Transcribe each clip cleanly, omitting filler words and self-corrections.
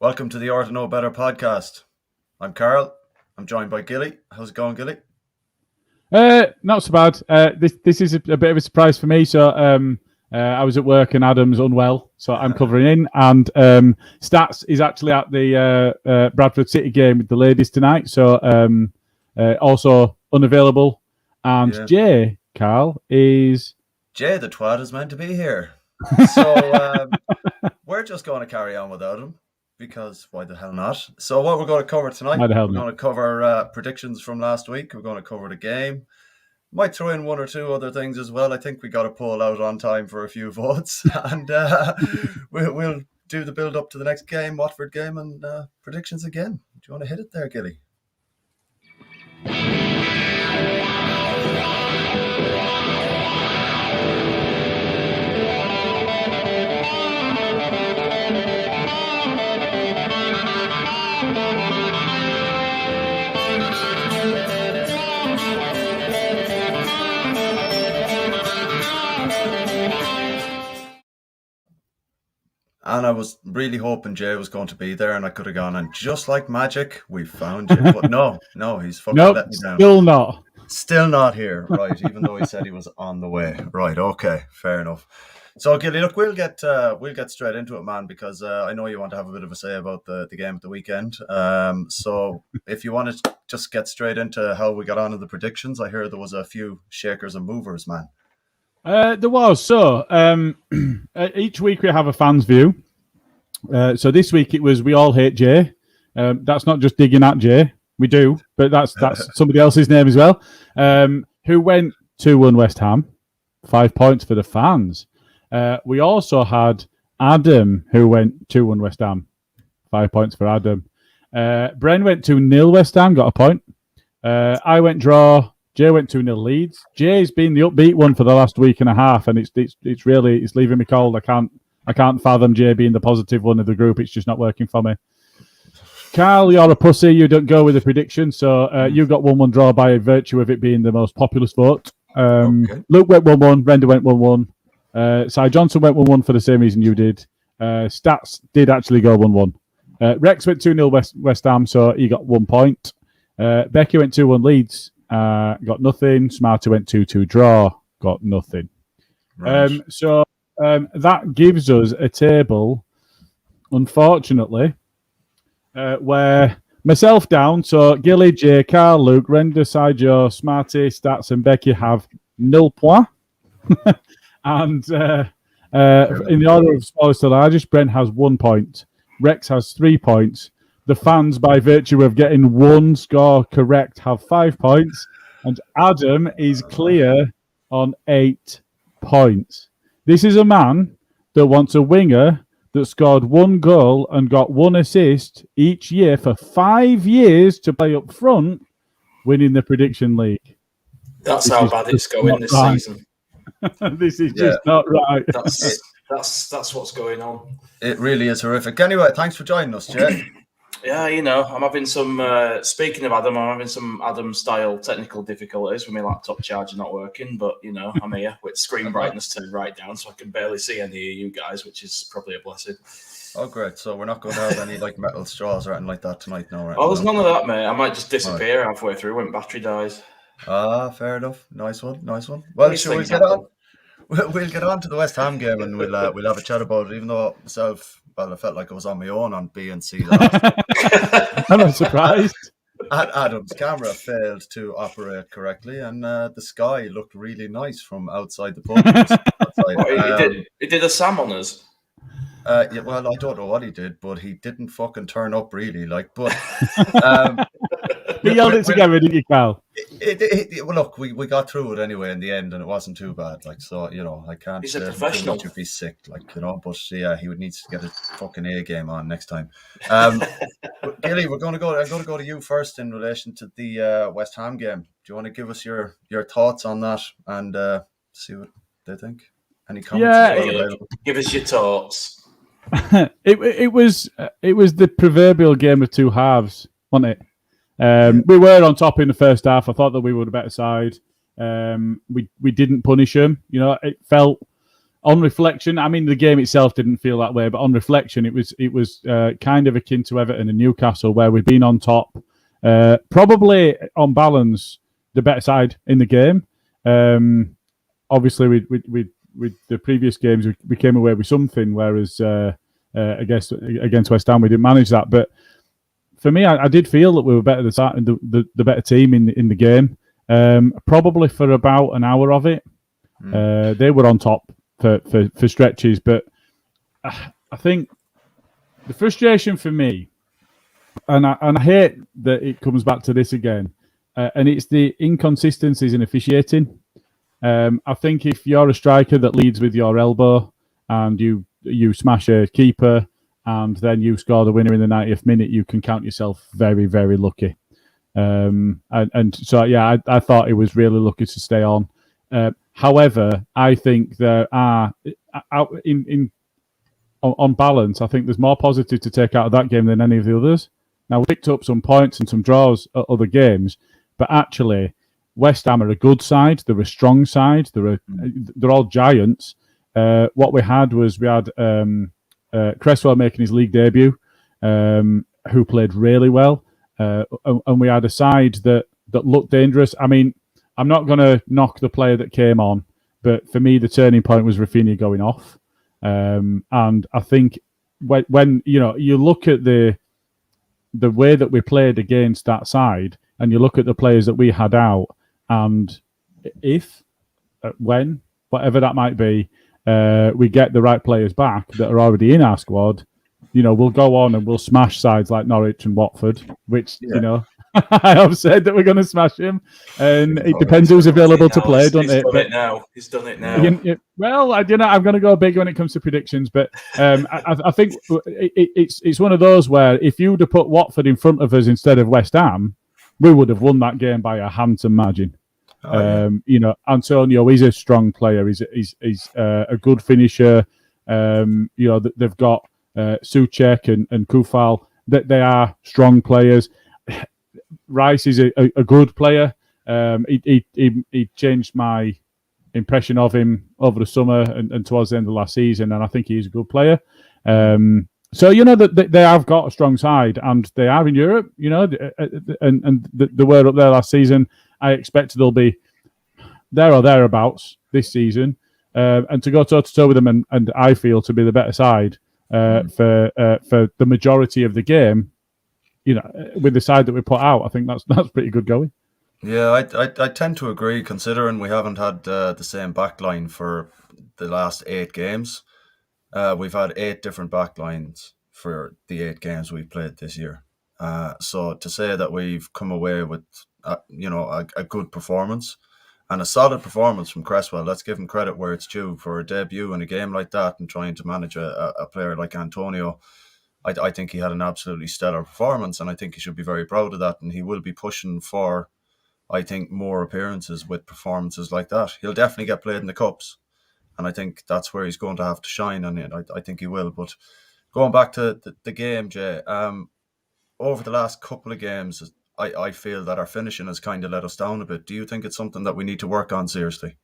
Welcome to the Art to Know Better podcast. I'm Karl. I'm joined by Gilly. How's it going, Gilly? Not so bad. This is a bit of a surprise for me. So I was at work and Adam's unwell, so I'm covering in. And Stats is actually at the Bradford City game with the ladies tonight, so also unavailable. And Jay, Karl, is... Jay the twat is meant to be here. So we're just going to carry on without him. Because why the hell not? So what we're going to cover tonight, we're going to cover predictions from last week. We're going to cover the game. Might throw in one or two other things as well. I think we got to pull out on time for a few votes. And we'll do the build up to the next game, Watford game, and predictions again. Do you want to hit it there, Gilly? And I was really hoping Jay was going to be there and I could have gone, and just like magic, we found you. But no, he's fucking let me down. Still not. Still not here, right, even though he said he was on the way. Right, okay, fair enough. So, Gilly, look, we'll get straight into it, man, because I know you want to have a bit of a say about the game at the weekend. So if you want to just get straight into how we got on in the predictions, I hear there was a few shakers and movers, man. There was. So each week we have a fan's view. So this week it was We All Hate Jay. That's not just digging at Jay. We do, but that's somebody else's name as well. Who went 2-1 West Ham. 5 points for the fans. We also had Adam, who went 2-1 West Ham. 5 points for Adam. Bren went 2-0 West Ham, got a point. I went draw. Jay went 2-0 Leeds. Jay's been the upbeat one for the last week and a half, and it's leaving me cold. I can't fathom Jay being the positive one of the group. It's just not working for me. Karl, you're a pussy. You don't go with the prediction, so you got 1-1 draw by virtue of it being the most populous vote. Okay. Luke went 1-1. Renda went 1-1. Cy Johnson went 1-1 for the same reason you did. Stats did actually go 1-1. Rex went 2-0 West Ham, so he got 1 point. Becky went 2-1 Leeds. Got nothing. Smarty went 2-2 draw. Got nothing. Right. So that gives us a table, unfortunately, where myself down. So Gilly, Jay, Karl, Luke, Renda, Sijo, Smarty, Stats, and Becky have 0 points. And in the order of smallest to largest, Brent has 1 point. Rex has 3 points. The fans, by virtue of getting one score correct, have 5 points. And Adam is clear on 8 points. This is a man that wants a winger that scored 1 goal and got 1 assist each year for 5 years to play up front, winning the prediction league. That's how bad it's going this season. This is just not right. That's what's going on. It really is horrific. Anyway, thanks for joining us, Jay. Yeah, I'm having some, speaking of Adam, I'm having some Adam-style technical difficulties with my laptop charger not working, but, I'm here with screen brightness turned right down, so I can barely see any of you guys, which is probably a blessing. Oh, great. So we're not going to have any, metal straws or anything like that tonight, no? Right? Oh, there's none of that, mate. I might just disappear halfway through when battery dies. Ah, fair enough. Nice one. Well, shall we get on? We'll get on to the West Ham game and we'll have a chat about it, even though myself... Well, I felt like I was on my own on B and C. I'm not surprised. Adam's camera failed to operate correctly, and the sky looked really nice from outside the pub. He did a Sam on us. Yeah, well, I don't know what he did, but he didn't fucking turn up really. We yelled it together, didn't you, Karl? Well, look, we got through it anyway in the end, and it wasn't too bad. So I can't. He's a professional. To be sick, but he would need to get a fucking A game on next time. Gilly, I'm going to go to you first in relation to the West Ham game. Do you want to give us your thoughts on that and see what they think? Any comments? Yeah, give us your thoughts. It was the proverbial game of two halves, wasn't it? We were on top in the first half. I thought that we were the better side. We didn't punish them. It felt on reflection, I mean, the game itself didn't feel that way, but on reflection, it was kind of akin to Everton and Newcastle, where we've been on top, probably on balance, the better side in the game. Obviously, with the previous games, we came away with something, whereas against West Ham, we didn't manage that. But for me, I did feel that we were better the better team in the game. Probably for about an hour of it, they were on top for stretches. But I think the frustration for me, and I hate that it comes back to this again, and it's the inconsistencies in officiating. I think if you're a striker that leads with your elbow and you smash a keeper and then you score the winner in the 90th minute, you can count yourself very, very lucky. And so, yeah, I thought it was really lucky to stay on. However, I think there are, on balance, I think there's more positive to take out of that game than any of the others. Now, we picked up some points and some draws at other games, but actually, West Ham are a good side. They're a strong side. They're all giants. What we had Cresswell making his league debut, who played really well, and we had a side that looked dangerous. I mean, I'm not going to knock the player that came on, but for me, the turning point was Rafinha going off, and I think when you look at the way that we played against that side, and you look at the players that we had out. And when, whatever that might be, we get the right players back that are already in our squad, we'll go on and we'll smash sides like Norwich and Watford, which, I have said that we're going to smash him. And it depends who's available to play, doesn't it? He's done it now. Well, I'm going to go big when it comes to predictions, but I think it's one of those where if you'd have put Watford in front of us instead of West Ham, we would have won that game by a handsome margin. Antonio is a strong player. He's a good finisher. They've got Souček and Kufal. They are strong players. Rice is a good player. He changed my impression of him over the summer and towards the end of last season, and I think he's a good player. So that they have got a strong side, and they are in Europe. And they were up there last season. I expect they'll be there or thereabouts this season, and to go toe to toe with them, and I feel to be the better side for the majority of the game. With the side that we put out, I think that's pretty good going. Yeah, I tend to agree, considering we haven't had the same backline for the last 8 games. We've had 8 different backlines for the 8 games we've played this year. So to say that we've come away with, a good performance and a solid performance from Cresswell, let's give him credit where it's due for a debut in a game like that and trying to manage a player like Antonio. I think he had an absolutely stellar performance, and I think he should be very proud of that. And he will be pushing for, I think, more appearances with performances like that. He'll definitely get played in the Cups. And I think that's where he's going to have to shine, and I think he will. But going back to the game, Jay, over the last couple of games, I feel that our finishing has kind of let us down a bit. Do you think it's something that we need to work on seriously?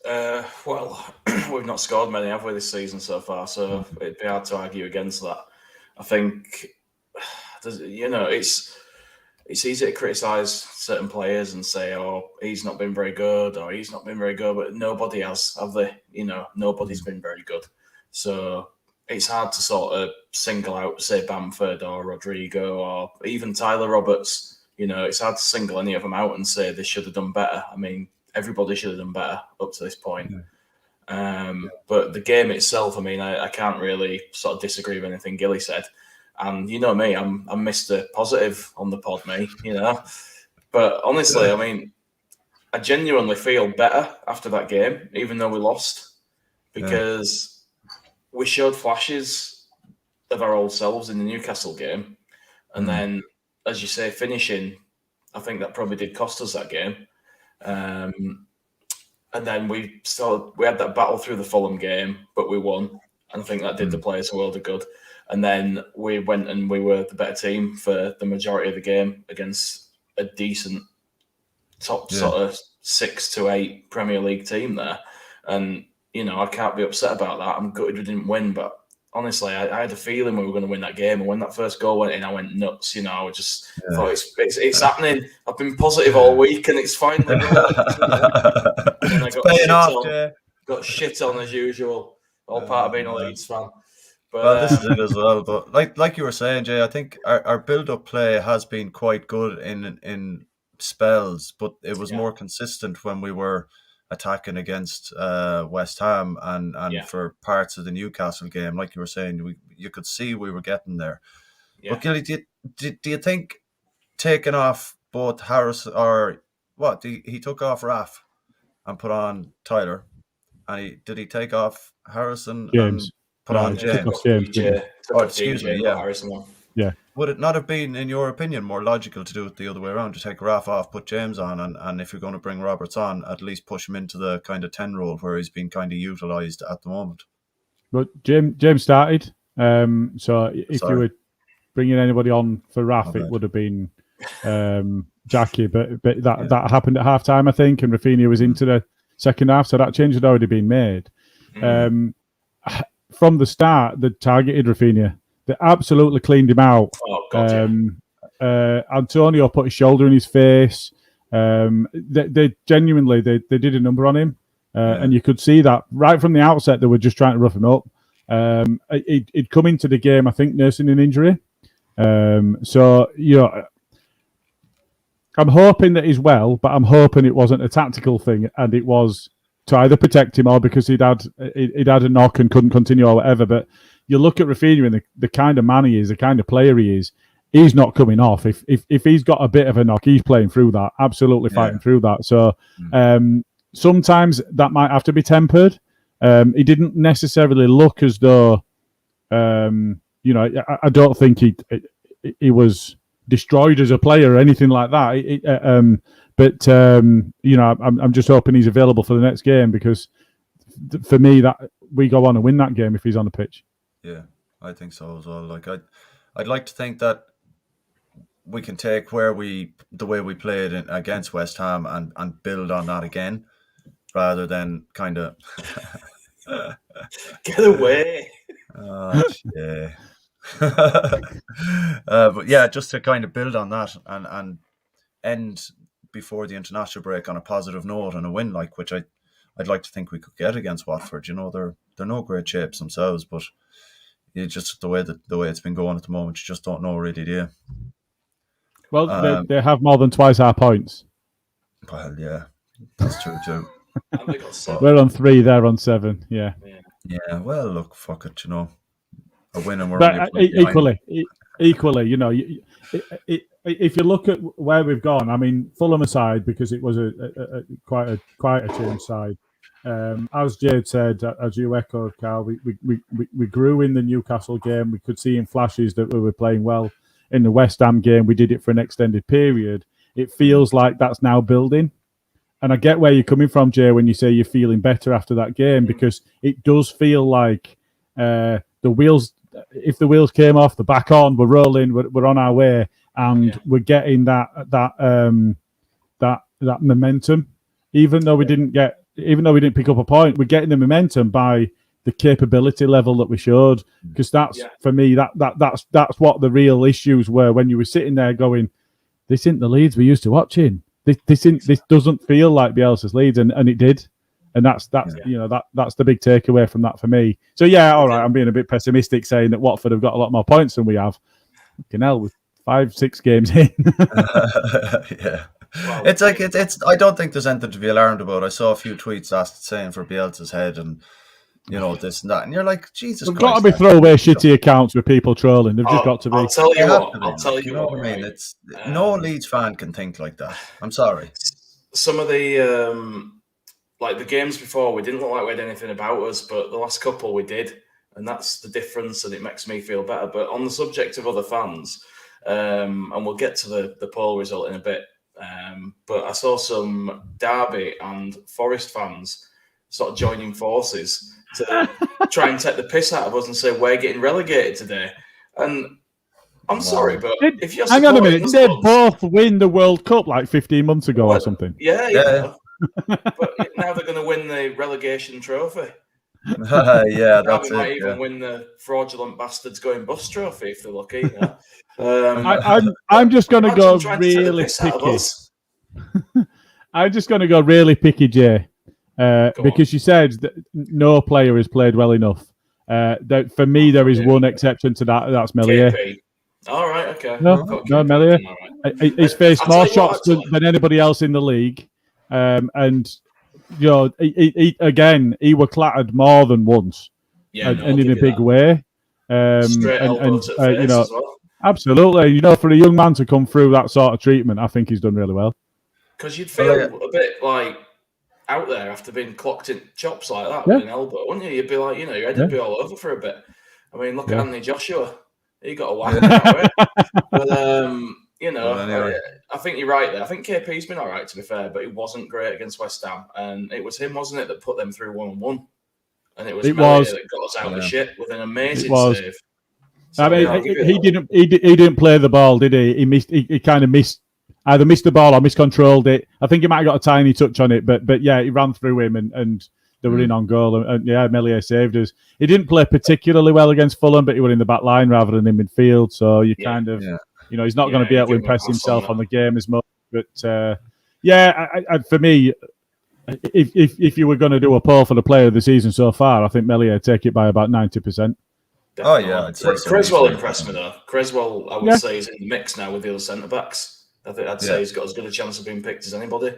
Well, we've not scored many, have we, this season so far? So it'd be hard to argue against that. I think, it's easy to criticise certain players and say, oh, he's not been very good, or he's not been very good, but nobody has, have they? Nobody's been very good. So it's hard to sort of single out, say, Bamford or Rodrigo or even Tyler Roberts. It's hard to single any of them out and say they should have done better. I mean, everybody should have done better up to this point. But the game itself, I mean, I can't really sort of disagree with anything Gilly said. And you know me, I'm Mr. Positive on the pod, me, But honestly, I mean, I genuinely feel better after that game, even though we lost, because we showed flashes of our old selves in the Newcastle game. And then, as you say, finishing, I think that probably did cost us that game. And then we had that battle through the Fulham game, but we won. And I think that did the players a world of good. And then we went and we were the better team for the majority of the game against a decent top sort of 6 to 8 Premier League team there. And I can't be upset about that. I'm gutted we didn't win, but honestly, I had a feeling we were going to win that game. And when that first goal went in, I went nuts. I just thought it's happening. I've been positive all week, and it's finally rolling. And I got shit on as usual. All part of being a Leeds fan. But this is it as well. But like you were saying, Jay, I think our build-up play has been quite good in spells, but it was more consistent when we were attacking against West Ham and for parts of the Newcastle game. Like you were saying, you could see we were getting there. But Gilly, do you think taking off both Harris he took off Raf and put on Tyler, and did he take off Harrison James? Put on James. Excuse me. Yeah. Would it not have been, in your opinion, more logical to do it the other way around, to take Raf off, put James on, and if you're going to bring Roberts on, at least push him into the kind of 10 role where he's been kind of utilised at the moment? But James started. So if you were bringing anybody on for Raf, it would have been Jackie. But that happened at half time, I think, and Rafinha was into the second half, so that change had already been made. From the start, they targeted Rafinha. They absolutely cleaned him out. Oh, God, Antonio put his shoulder in his face. They genuinely did a number on him, and you could see that right from the outset. They were just trying to rough him up. He'd come into the game, I think, nursing an injury. So I'm hoping that he's well, but I'm hoping it wasn't a tactical thing, and it was to either protect him or because he'd had a knock and couldn't continue or whatever. But you look at Rafinha and the kind of man he is, the kind of player he is, he's not coming off. If he's got a bit of a knock, he's playing through that, absolutely fighting through that. So sometimes that might have to be tempered. He didn't necessarily look as though, I don't think he was destroyed as a player or anything like that. But I'm just hoping he's available for the next game, because for me, that we go on and win that game if he's on the pitch. Yeah, I think so as well. Like I'd like to think that we can take the way we played against West Ham and build on that again, rather than kind of get away. Yeah. But yeah, just to kind of build on that and end before the international break on a positive note and a win, which I'd like to think we could get against Watford. They're no great shapes themselves, but it's just the way it's been going at the moment. You just don't know, really, do you? Well, they have more than twice our points. Well, yeah, that's true too. We're on 3, they're on 7. Yeah. Yeah. Well, look, fuck it. A win and we're equally. If you look at where we've gone, I mean, Fulham aside, because it was quite a change side. As Jade said, as you echoed, Karl, we grew in the Newcastle game. We could see in flashes that we were playing well. In the West Ham game, we did it for an extended period. It feels like that's now building. And I get where you're coming from, Jay, when you say you're feeling better after that game, because it does feel like the wheels, if the wheels came off, the back on, we're rolling, we're on our way, and we're getting that momentum. Even though we didn't pick up a point, we're getting the momentum by the capability level that we showed. Because that's for me, that's what the real issues were when you were sitting there going, "This isn't the Leeds we're used to watching. This doesn't feel like Bielsa's Leeds," and it did. And that's the big takeaway from that for me. So yeah, all right, I'm being a bit pessimistic saying that Watford have got a lot more points than we have. Fucking hell, with 5-6 games in. Yeah. Well, it's I don't think there's anything to be alarmed about. I saw a few tweets saying for Bielsa's head and this and that, and you're like, Jesus Christ. There's got to be throwaway shitty accounts with people trolling. They've just got to be. I'll tell you what. You know what I mean? It's no Leeds fan can think like that. I'm sorry. Some of the the games before, we didn't look like we had anything about us, but the last couple we did, and that's the difference, and it makes me feel better. But on the subject of other fans, and we'll get to the poll result in a bit, but I saw some Derby and Forest fans sort of joining forces to try and take the piss out of us and say we're getting relegated today. And I'm sorry, but if you're hang on a minute, did they both win the World Cup like 15 months ago or something? Yeah. But now they're going to win the relegation trophy. Yeah, that's They might it. even win the fraudulent bastards going bust trophy if they're lucky. You know? I'm just going to go really picky. I'm just going to go really picky, Jay, because you said that no player has played well enough. For me, there is one exception to that. That's Melier. KP. All right, okay. No, Melier. Right. He's faced more shots than anybody else in the league, and you know, he were clattered more than once, and in a big way. Straight elbow to the face as well. Absolutely. You know, for a young man to come through that sort of treatment, I think he's done really well. Because you'd feel a bit like out there after being clocked in chops like that with an elbow, wouldn't you? You'd be like, you know, your head would be all over for a bit. I mean, look at Anthony Joshua. He got a whack that way. But, you know, I think you're right there. I think KP's been all right, to be fair, but he wasn't great against West Ham. And it was him, wasn't it, that put them through 1-1. And it was Melier that got us out of the shit with an amazing save. So, I mean, he didn't play the ball, did he? He kind of either missed the ball or miscontrolled it. I think he might have got a tiny touch on it, but yeah, he ran through him and they were in on goal. And yeah, Melier saved us. He didn't play particularly well against Fulham, but he was in the back line rather than in midfield. So you kind of, you know, he's not going to be able to impress himself on the game as much. But for me, if you were going to do a poll for the player of the season so far, I think Melier take it by about 90%. Oh yeah, Creswell impressed me though. Creswell, I would say, is in the mix now with the other centre backs. I'd say he's got as good a chance of being picked as anybody.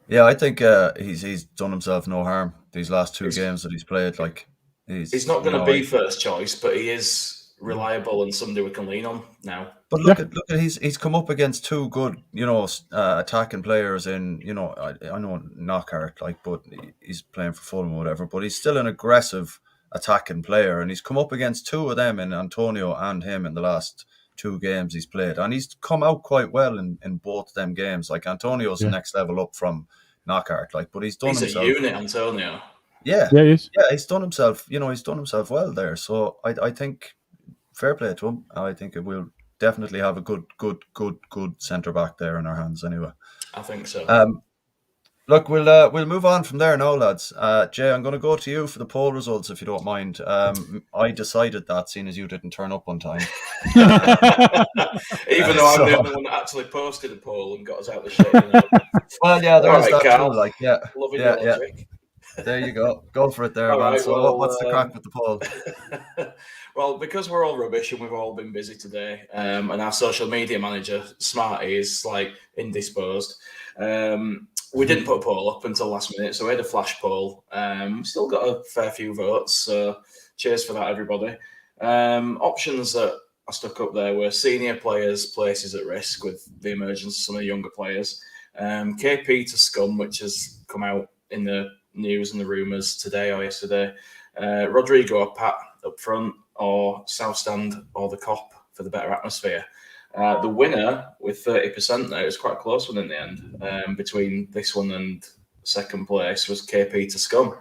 Yeah, I think he's done himself no harm these last two games that he's played. Like he's not going to be first choice, but he is reliable and somebody we can lean on now. But look at he's come up against two good, you know, attacking players in, you know, I know Knockhart, like, but he's playing for Fulham or whatever, but he's still an aggressive attacking player, and he's come up against two of them in Antonio and him in the last two games he's played, and he's come out quite well in both them games. Like Antonio's the next level up from Knockhart, like, but he's himself. A unit, Antonio. Yeah, he is. Yeah, he's done himself. You know, he's done himself well there. So I think fair play to him. I think it will definitely have a good centre back there in our hands. Anyway, I think so. Look, we'll move on from there now, lads. Jay, I'm going to go to you for the poll results, if you don't mind. I decided that, seeing as you didn't turn up on time. Even though I'm the only one that actually posted a poll and got us out of the shit. You know? Well, yeah, there is that Karl. too. Like, yeah, Loving your logic. There you go. Go for it there, man. Right, so what's the crack with the poll? Well, because we're all rubbish and we've all been busy today, and our social media manager, Smarty, is like indisposed. We didn't put a poll up until last minute, so we had a flash poll. Still got a fair few votes, so cheers for that, everybody. Options that I stuck up there were senior players' places at risk with the emergence of some of the younger players. KP to scum, which has come out in the news and the rumours today or yesterday. Rodrigo or Pat up front, or South Stand or the Cop for the better atmosphere. The winner with 30% there, it was quite a close one in the end, between this one and second place, was KP to scum.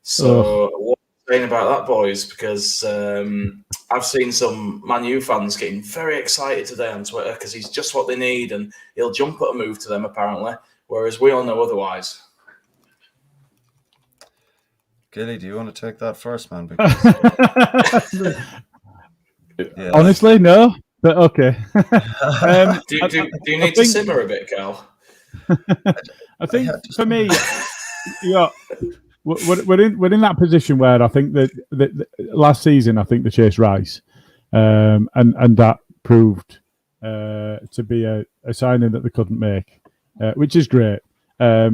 So what are you saying about that, boys? Because I've seen some Man U fans getting very excited today on Twitter because he's just what they need and he'll jump at a move to them apparently, whereas we all know otherwise. Gilly, do you want to take that first, man? Because, honestly, no. But okay. Do you need to simmer a bit, Karl? I think for me, we're in that position where I think that last season I think they chased Rice, and that proved to be a signing that they couldn't make, which is great. I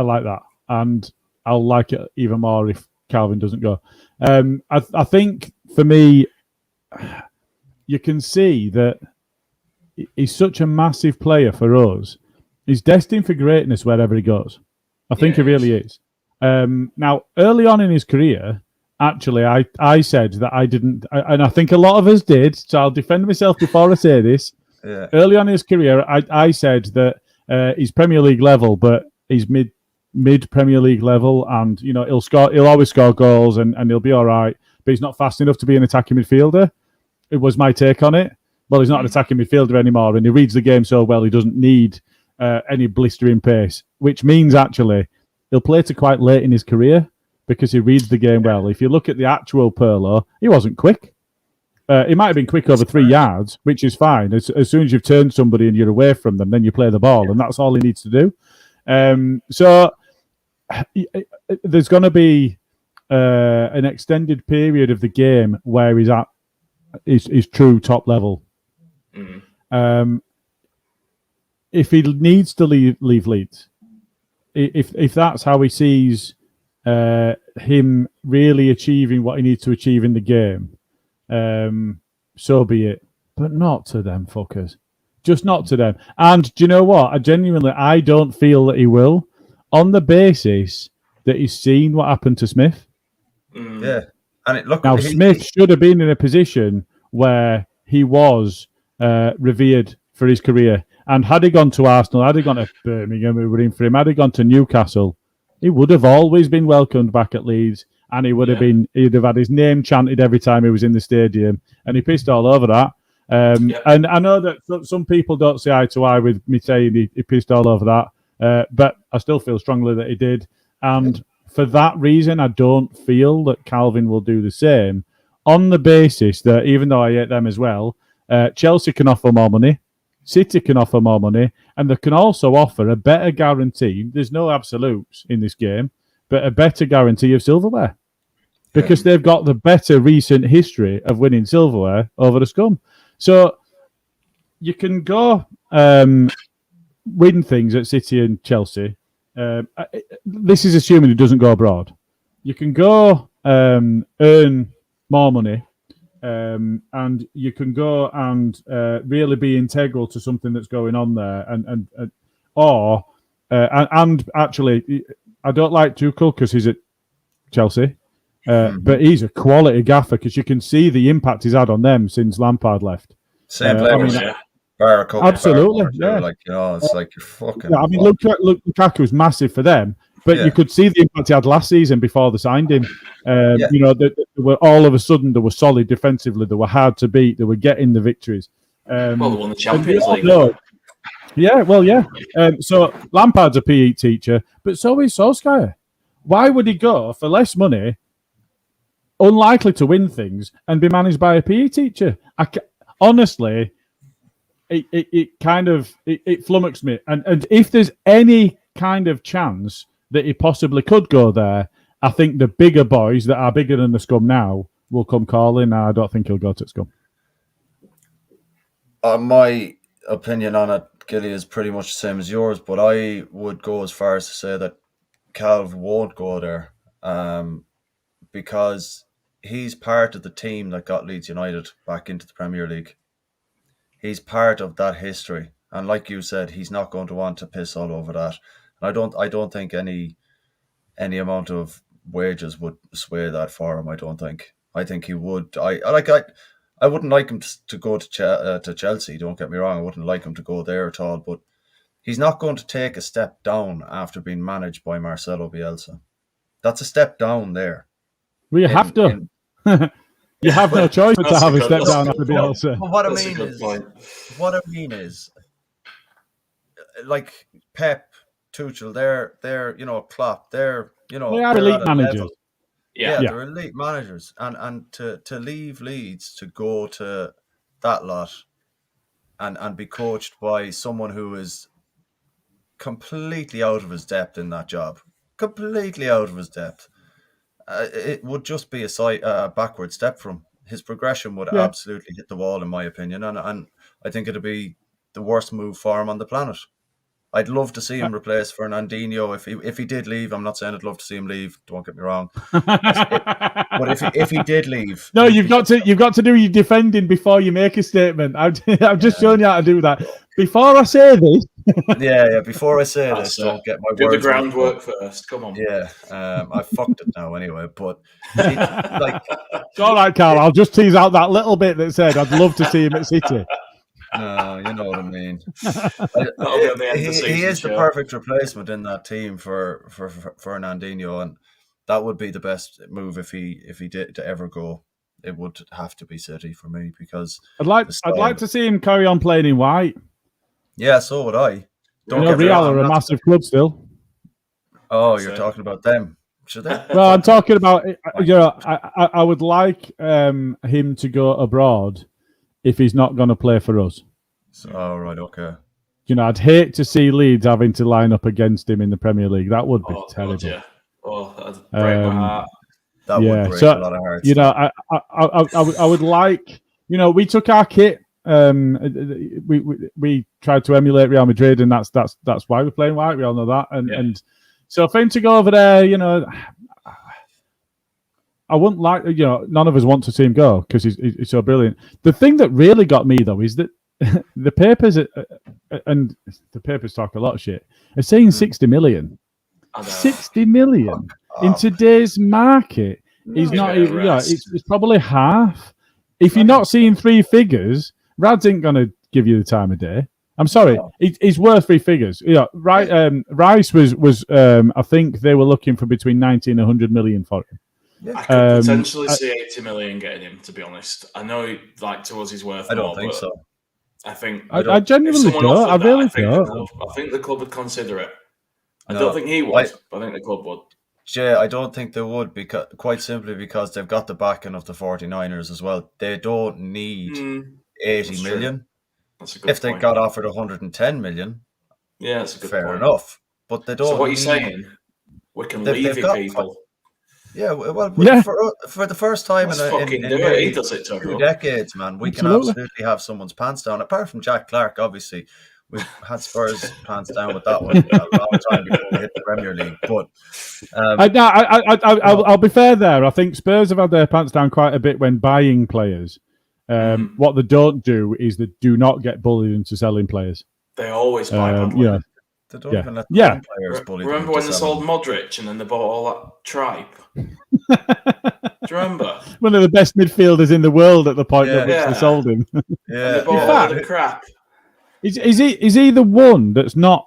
like that, and I'll like it even more if Calvin doesn't go. I think for me, you can see that he's such a massive player for us. He's destined for greatness wherever he goes. I think he really is. Now, early on in his career, actually, I said that I didn't, and I think a lot of us did, so I'll defend myself before I say this. Yeah. Early on in his career, I said that he's Premier League level, but he's mid Premier League level, and you know he'll always score goals and he'll be all right, but he's not fast enough to be an attacking midfielder. It was my take on it. Well, he's not an attacking midfielder anymore, and he reads the game so well he doesn't need any blistering pace, which means actually he'll play to quite late in his career because he reads the game well. If you look at the actual Pirlo, he wasn't quick. He might have been quick over 3 yards, which is fine. As soon as you've turned somebody and you're away from them, then you play the ball, and that's all he needs to do. So there's going to be an extended period of the game where he's at his true top level. If he needs to leave Leeds, if that's how he sees him really achieving what he needs to achieve in the game, so be it. But not to them fuckers. Just not to them. And do you know what? I don't feel that he will, on the basis that he's seen what happened to Smith. Yeah. And Smith should have been in a position where he was revered for his career. And had he gone to Arsenal, had he gone to Birmingham, we were in for him, had he gone to Newcastle, he would have always been welcomed back at Leeds. And he'd have had his name chanted every time he was in the stadium. And he pissed all over that. And I know that some people don't see eye to eye with me saying he pissed all over that. But I still feel strongly that he did. And for that reason, I don't feel that Calvin will do the same, on the basis that, even though I hate them as well, Chelsea can offer more money, City can offer more money, and they can also offer a better guarantee. There's no absolutes in this game, but a better guarantee of silverware, because they've got the better recent history of winning silverware over the scum. So you can go win things at City and Chelsea. This is assuming it doesn't go abroad. You can go earn more money, and you can go and really be integral to something that's going on there, and actually, I don't like Tuchel because he's at Chelsea, but he's a quality gaffer, because you can see the impact he's had on them since Lampard left. Same players, absolutely, yeah. It's like you're fucking. Yeah, I mean, Lukaku's massive for them, but you could see the impact he had last season before they signed him. You know, they were all of a sudden they were solid defensively, they were hard to beat, they were getting the victories. They won the Champions League. So Lampard's a PE teacher, but so is Solskjaer. Why would he go for less money, unlikely to win things, and be managed by a PE teacher? Honestly, it kind of flummoxed me. And if there's any kind of chance that he possibly could go there, I think the bigger boys that are bigger than the scum now will come calling. I don't think he'll go to scum. My opinion on it, Gilly, is pretty much the same as yours, but I would go as far as to say that Calv won't go there, because he's part of the team that got Leeds United back into the Premier League. He's part of that history, and like you said, he's not going to want to piss all over that. And I don't think any amount of wages would sway that for him. I think he would. I wouldn't like him to go to Chelsea. Don't get me wrong. I wouldn't like him to go there at all. But he's not going to take a step down after being managed by Marcelo Bielsa. That's a step down there. Well, you have to. You have no choice but to have a step down after Bielsa. But what I mean is, like Pep, Tuchel, they're Klopp, they are elite managers. Yeah, they're elite managers, and to leave Leeds to go to that lot, and be coached by someone who is completely out of his depth in that job, completely out of his depth. It would just be a backward step from him. His progression would absolutely hit the wall, in my opinion, and I think it'd be the worst move for him on the planet. I'd love to see him replace Fernandinho if he did leave. I'm not saying I'd love to see him leave. Don't get me wrong. But if he did leave, no, you've got to do your defending before you make a statement. I've just shown you how to do that. Before I say this, before I say this, don't get my do words. Do the groundwork first. Come on. Yeah, I fucked it now anyway. But it's all right, Karl. I'll just tease out that little bit that said I'd love to see him at City. No, you know what I mean. He is the perfect replacement in that team for Fernandinho, and that would be the best move if he did to ever go. It would have to be City for me, because I'd like to see him carry on playing in white. Yeah, so would I. Real are a massive club still. Oh, you're talking about them. Should they? Well, I'm talking about. I would like him to go abroad if he's not going to play for us. Right, okay. I'd hate to see Leeds having to line up against him in the Premier League. That would be terrible. God, yeah. That'd break my heart. That would break a lot of hearts. I would like. We took our kit. We tried to emulate Real Madrid, and that's why we're playing white. We all know that, and so for him to go over there, I wouldn't like. None of us want to see him go because he's so brilliant. The thing that really got me though is that the papers and the papers talk a lot of shit. Are saying 60 million. 60 million in today's market is not. It's probably half. If you're not seeing three figures, Rads ain't gonna give you the time of day. I'm sorry, he's worth three figures. Rice was I think they were looking for between 90 and 100 million for him. I could potentially see 80 million getting him. To be honest, I know to us he's worth. I don't think so. I genuinely don't. I really don't. I think the club would consider it. I don't think he would, but I think the club would. Jay, I don't think they would quite simply because they've got the backing of the 49ers as well. They don't need 80 million. That's a good point. They got offered 110 million, that's a good fair point. enough. But they don't. So what you're saying? We can leave you people. For the first time in he does it 2 decades, man, we can absolutely have someone's pants down. Apart from Jack Clark, obviously. We've had Spurs pants down with that one a long time before we hit the Premier League. But I'll be fair there. I think Spurs have had their pants down quite a bit when buying players. What they don't do is they do not get bullied into selling players. They always buy bad players. They don't even let players bully. Remember when they sold Modric and then they bought all that tripe? Do you remember? One of the best midfielders in the world at the point at which they sold him. They bought all the crap. Is he the one that's not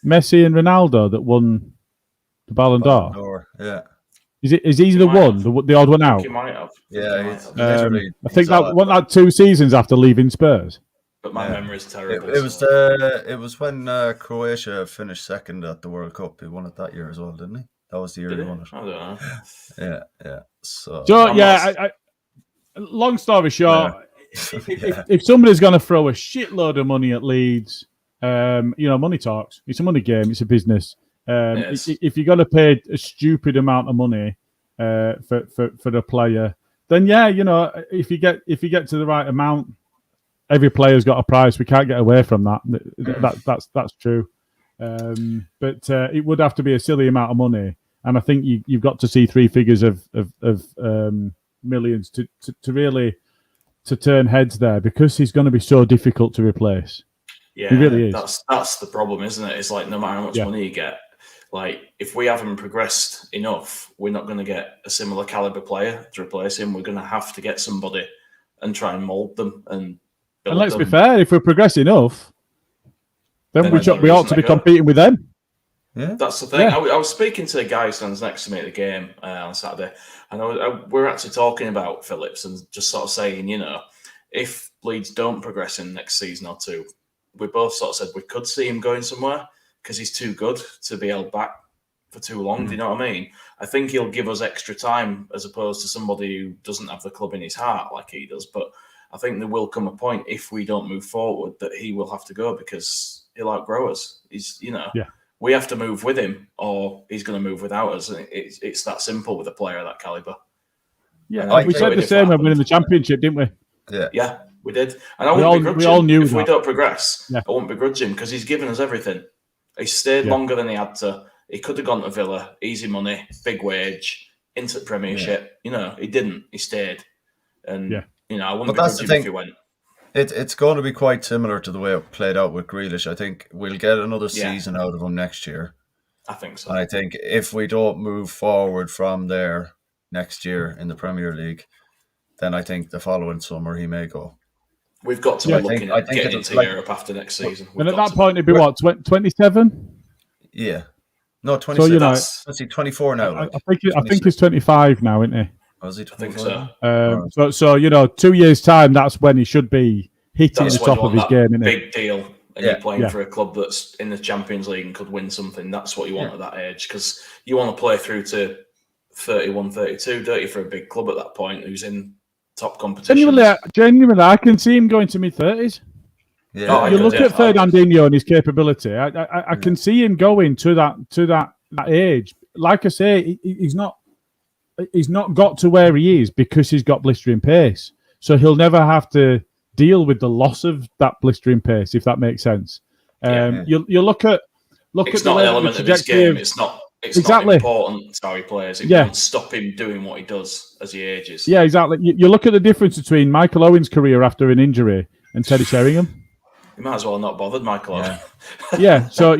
Messi and Ronaldo that won the Ballon d'Or? Yeah. Is he the one, the odd one out? He might have. Yeah, I think that 2 seasons after leaving Spurs. But my memory is terrible. It was when Croatia finished second at the World Cup. He won it that year as well, didn't he? That was the year he won it. I don't know. Yeah. So long story short. If somebody's going to throw a shitload of money at Leeds, money talks. It's a money game. It's a business. If you're going to pay a stupid amount of money for the player, then if you get to the right amount, every player's got a price. We can't get away from that. That's true. But it would have to be a silly amount of money, and I think you've got to see three figures of millions to really. To turn heads there because he's going to be so difficult to replace. Yeah, he really is. That's the problem, isn't it? It's like no matter how much money you get, if we haven't progressed enough, we're not going to get a similar caliber player to replace him. We're going to have to get somebody and try and mold them and build And let's them. be fair, if we progress enough, then we ought to be competing with them. Yeah, that's the thing. Yeah. I was speaking to the guy who stands next to me at the game on Saturday, and we were actually talking about Phillips and just sort of saying, if Leeds don't progress in the next season or two, we both sort of said we could see him going somewhere because he's too good to be held back for too long. Do you know what I mean? I think he'll give us extra time as opposed to somebody who doesn't have the club in his heart like he does. But I think there will come a point if we don't move forward that he will have to go because he'll outgrow us. We have to move with him, or he's going to move without us. It's that simple with a player of that caliber. Yeah, we said the same when we were in the Championship, didn't we? Yeah, we did. And I wouldn't begrudge him if we don't progress. I wouldn't begrudge him because he's given us everything. He stayed longer than he had to. He could have gone to Villa, easy money, big wage, into the Premiership. He didn't. He stayed. And, I wouldn't begrudge him if he went. It's going to be quite similar to the way it played out with Grealish. I think we'll get another season out of him next year. I think so. And I think if we don't move forward from there next year in the Premier League, then I think the following summer he may go. We've got to be looking at getting into Europe after next season. And at that point, it'd be what, 27? Yeah. No, 26. So, 24 now. I think he's 25 now, isn't he? Was he 25? I think so. So 2 years' time, that's when he should be hitting the top of his game, isn't it? Big deal. And you're playing for a club that's in the Champions League and could win something. That's what you want at that age because you want to play through to 31, 32, dirty for a big club at that point who's in top competition. Genuinely, I can see him going to mid-30s. Yeah, you look at Fernandinho and his capability. I can see him going to that age. Like I say, he's not got to where he is because he's got blistering pace. So he'll never have to deal with the loss of that blistering pace, if that makes sense. You look at it's not an element of his game. It's not important how he plays. It won't stop him doing what he does as he ages. Yeah, exactly. You look at the difference between Michael Owen's career after an injury and Teddy Sheringham. You might as well not bothered Michael Owen. Yeah, so,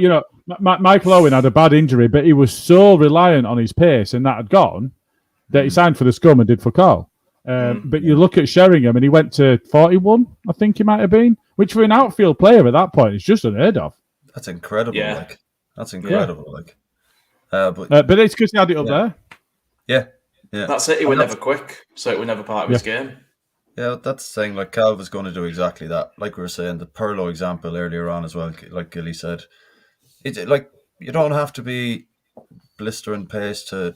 Michael Owen had a bad injury, but he was so reliant on his pace, and that had gone, that he signed for the Scum and did for Karl. But you look at Sheringham, and he went to 41, I think he might have been, which for an outfield player at that point is just unheard of. That's incredible. Yeah. That's incredible. But it's because he had it up there. Yeah. That's it. He was never quick, so it was never part of his game. Yeah, that's the thing. Like, Karl was going to do exactly that. Like we were saying, the Perlo example earlier on as well, like Gilly said. You don't have to be blistering pace to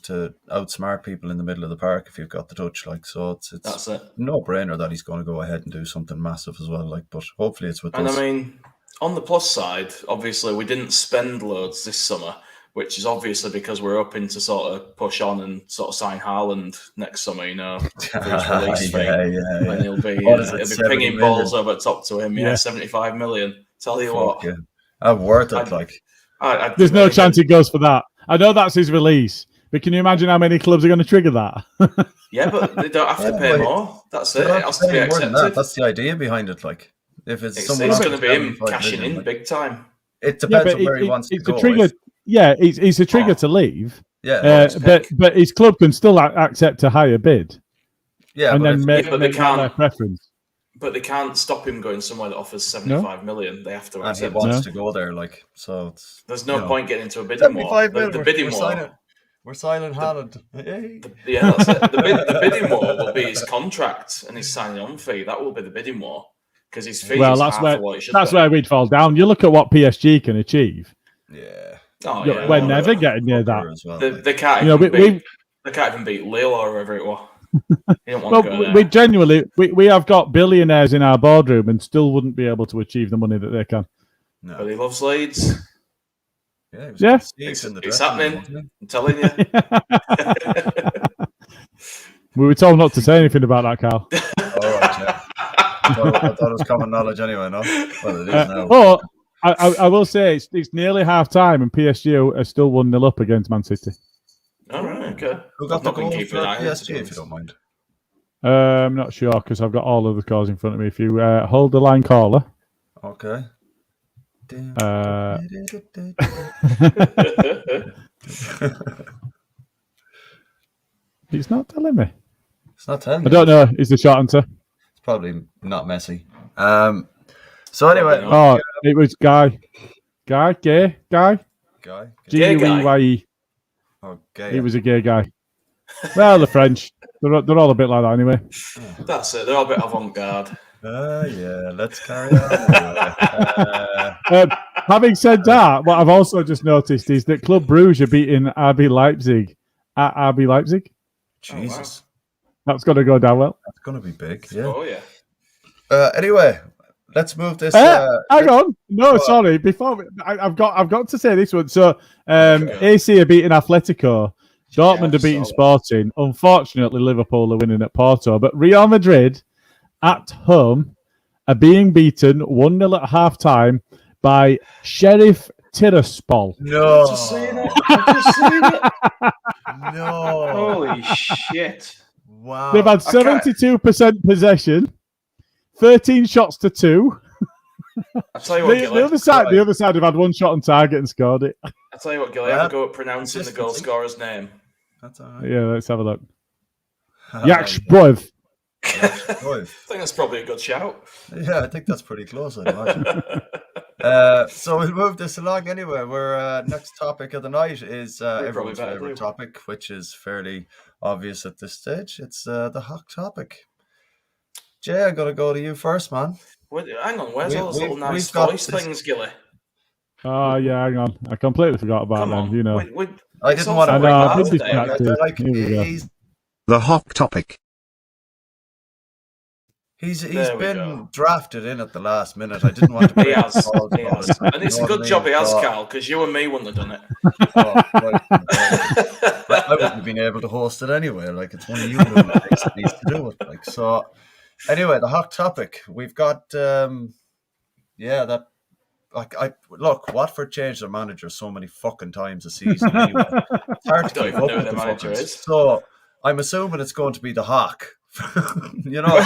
outsmart people in the middle of the park if you've got the touch. So it's that's it. No-brainer that he's going to go ahead and do something massive as well. But hopefully it's with us. And I mean, on the plus side, obviously we didn't spend loads this summer, which is obviously because we're hoping to sort of push on and sort of sign Haaland next summer, for his release fee. And he'll be pinging balls over top to him. 75 million. Tell you what. Yeah. I'm worth it, There's no chance he goes for that. I know that's his release, but can you imagine how many clubs are going to trigger that? Yeah, but they don't have to pay more. That's it. It has to be accepted. That's the idea behind it. If it's going to be him cashing in big time. It depends on where he wants to go. It's a trigger to leave. Yeah, but his club can still accept a higher bid. Yeah, and then make their preference. But they can't stop him going somewhere that offers 75 million. They have to accept. And he wants to go there, so there's no point getting into a bidding war. The bidding war. We're signing Haaland. That's it. The bidding war will be his contract and his signing on fee. That will be the bidding war because his fee is half of what it should be. That's where we'd fall down. You look at what PSG can achieve. Yeah. We're never getting near that. Well, they can't even beat Lille or whoever it was. We genuinely we have got billionaires in our boardroom and still wouldn't be able to achieve the money that they can. No. But he loves Leeds. Yeah. It's happening. I'm telling you. We were told not to say anything about that, Karl. All right, yeah. I thought it was common knowledge anyway, no? Well, it is now. But I will say it's nearly half time and PSG are still 1-0 up against Man City. All right, okay. Who got the goal for PSG, if you don't mind? I'm not sure because I've got all of the scores in front of me. If you hold the line caller. Okay. He's not telling me. It's not telling me. I don't know. Is the short answer? It's probably not Messi. So anyway. Oh, it was Guy. Gay guy. G-U-E-Y-E. Oh, gay. He was a gay guy. Well, the French. They're all a bit like that anyway. That's it. They're all a bit avant-garde. Yeah, let's carry on. Having said that, what I've also just noticed is that Club Brugge are beating RB Leipzig at RB Leipzig. Jesus. That's going to go down well. That's going to be big, yeah. Oh, yeah. Anyway, let's move this. Hang on. No, sorry. Before I've got to say this one. So, AC are beating Atletico. Dortmund are beating Sporting. Unfortunately, Liverpool are winning at Porto. But Real Madrid at home are being beaten 1-0 at half-time by Sheriff Tiraspol. No. I've just seen it. No. Holy shit. Wow. They've had 72% possession, 13 shots to 2. I'll tell you what, the other side have had one shot on target and scored it. I'll tell you what, Gilly, have a go at pronouncing the goal scorer's name. That's all right. Yeah, let's have a look. Yakshboev. I think that's probably a good shout. Yeah, I think that's pretty close, I'd imagine. So we'll move this along anyway. Our next topic of the night is everyone's favourite topic, which is fairly obvious at this stage. It's the hot topic. Jay, I'm going to go to you first, man. Hang on, where's all those little nice voice things, Gilly? Oh yeah, hang on. I completely forgot about them. You know, I didn't want to bring like he's the hot topic. He's been drafted in at the last minute. I didn't want to. He has, and it's a good job he has, Karl, because you and me wouldn't have done it. I wouldn't have been able to host it anyway. Like, it's one of you that needs to do it. Like, so. Anyway, the hot topic. We've got look, Watford changed their manager so many fucking times a season. Anyway, it's hard to keep up with the manager is. So I'm assuming it's going to be the Hawk. You know,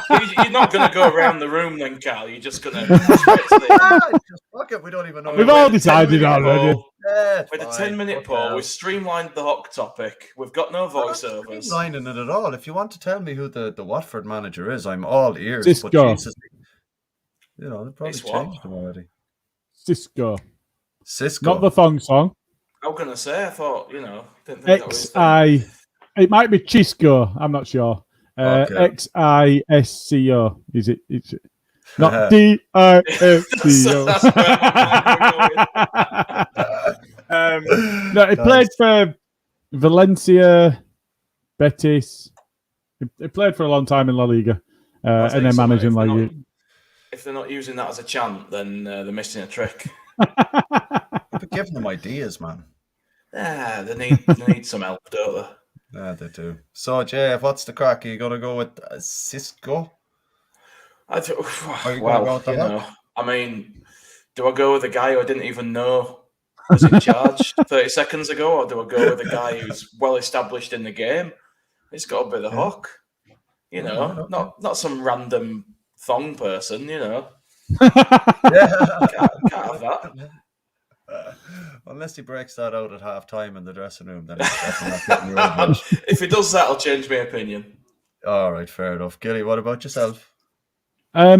you're not going to go around the room then, Karl. You're just going to fuck it. We don't even know. We've all decided already. With a 10-minute poll, we've streamlined the hot topic. We've got no voiceovers. I'm not streamlining it at all. If you want to tell me who the Watford manager is, I'm all ears. Cisco. But Jesus, you know, they've probably changed them already. Cisco. Not the thong song. I was going to say, I thought, you know, didn't think that was it might be Chisco. I'm not sure. XISCO. Is it? It's not DISCO. No, he played for Valencia, Betis. He played for a long time in La Liga, and then managing La Liga. If they're not using that as a chant, then they're missing a trick. But giving them ideas, man. They need some help, don't they? Yeah, they do. So, Jay, what's the crack? Are you going to go with Cisco? I mean, do I go with a guy who I didn't even know was in charge 30 seconds ago, or do I go with a guy who's well established in the game? It's got to be the Hawk. You know, not some random thong person, you know. Can't have that. Unless he breaks that out at half time in the dressing room, then he's definitely not getting If he does that, I'll change my opinion. All right, fair enough. Gilly, what about yourself? I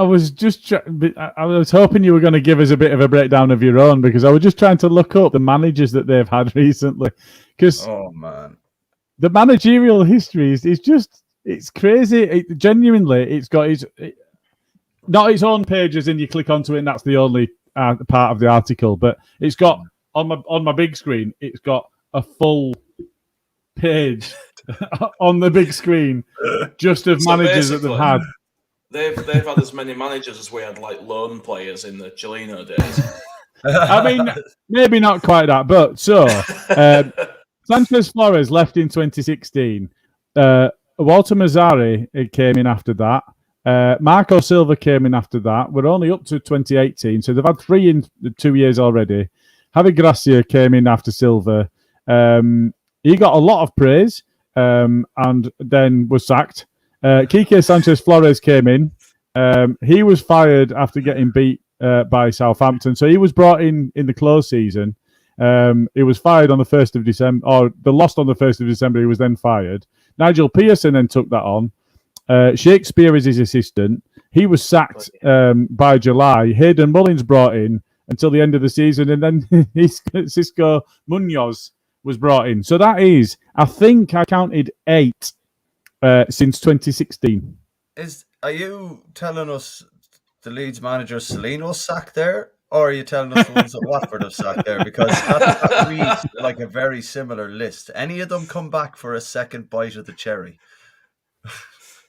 was hoping you were going to give us a bit of a breakdown of your own, because I was just trying to look up the managers that they've had recently. Because the managerial history is it's crazy. Genuinely, it's got not its own pages, and you click onto it, and that's the only part of the article. But it's got on my big screen, it's got a full page on the big screen just of managers that they've had. They've had as many managers as we had, like, loan players in the Chileno days. I mean, maybe not quite that, but so Sanchez Flores left in 2016. Walter Mazzari came in after that. Marco Silva came in after that. We're only up to 2018, so they've had 3 in 2 years already. Javi Gracia came in after Silva. He got a lot of praise and then was sacked. Quique Sanchez Flores came in. He was fired after getting beat by Southampton, so he was brought in the close season. He was fired on the 1st of December, or they lost on the 1st of December. He was then fired. Nigel Pearson then took that on. Shakespeare is his assistant. He was sacked by July. Hayden Mullins brought in until the end of the season, and then Cisco Munoz was brought in. So that is, I think I counted 8 since 2016. Are you telling us the Leeds manager Salino sacked there, or are you telling us the ones that Watford have sacked there? Because that reads like a very similar list. Any of them come back for a second bite of the cherry?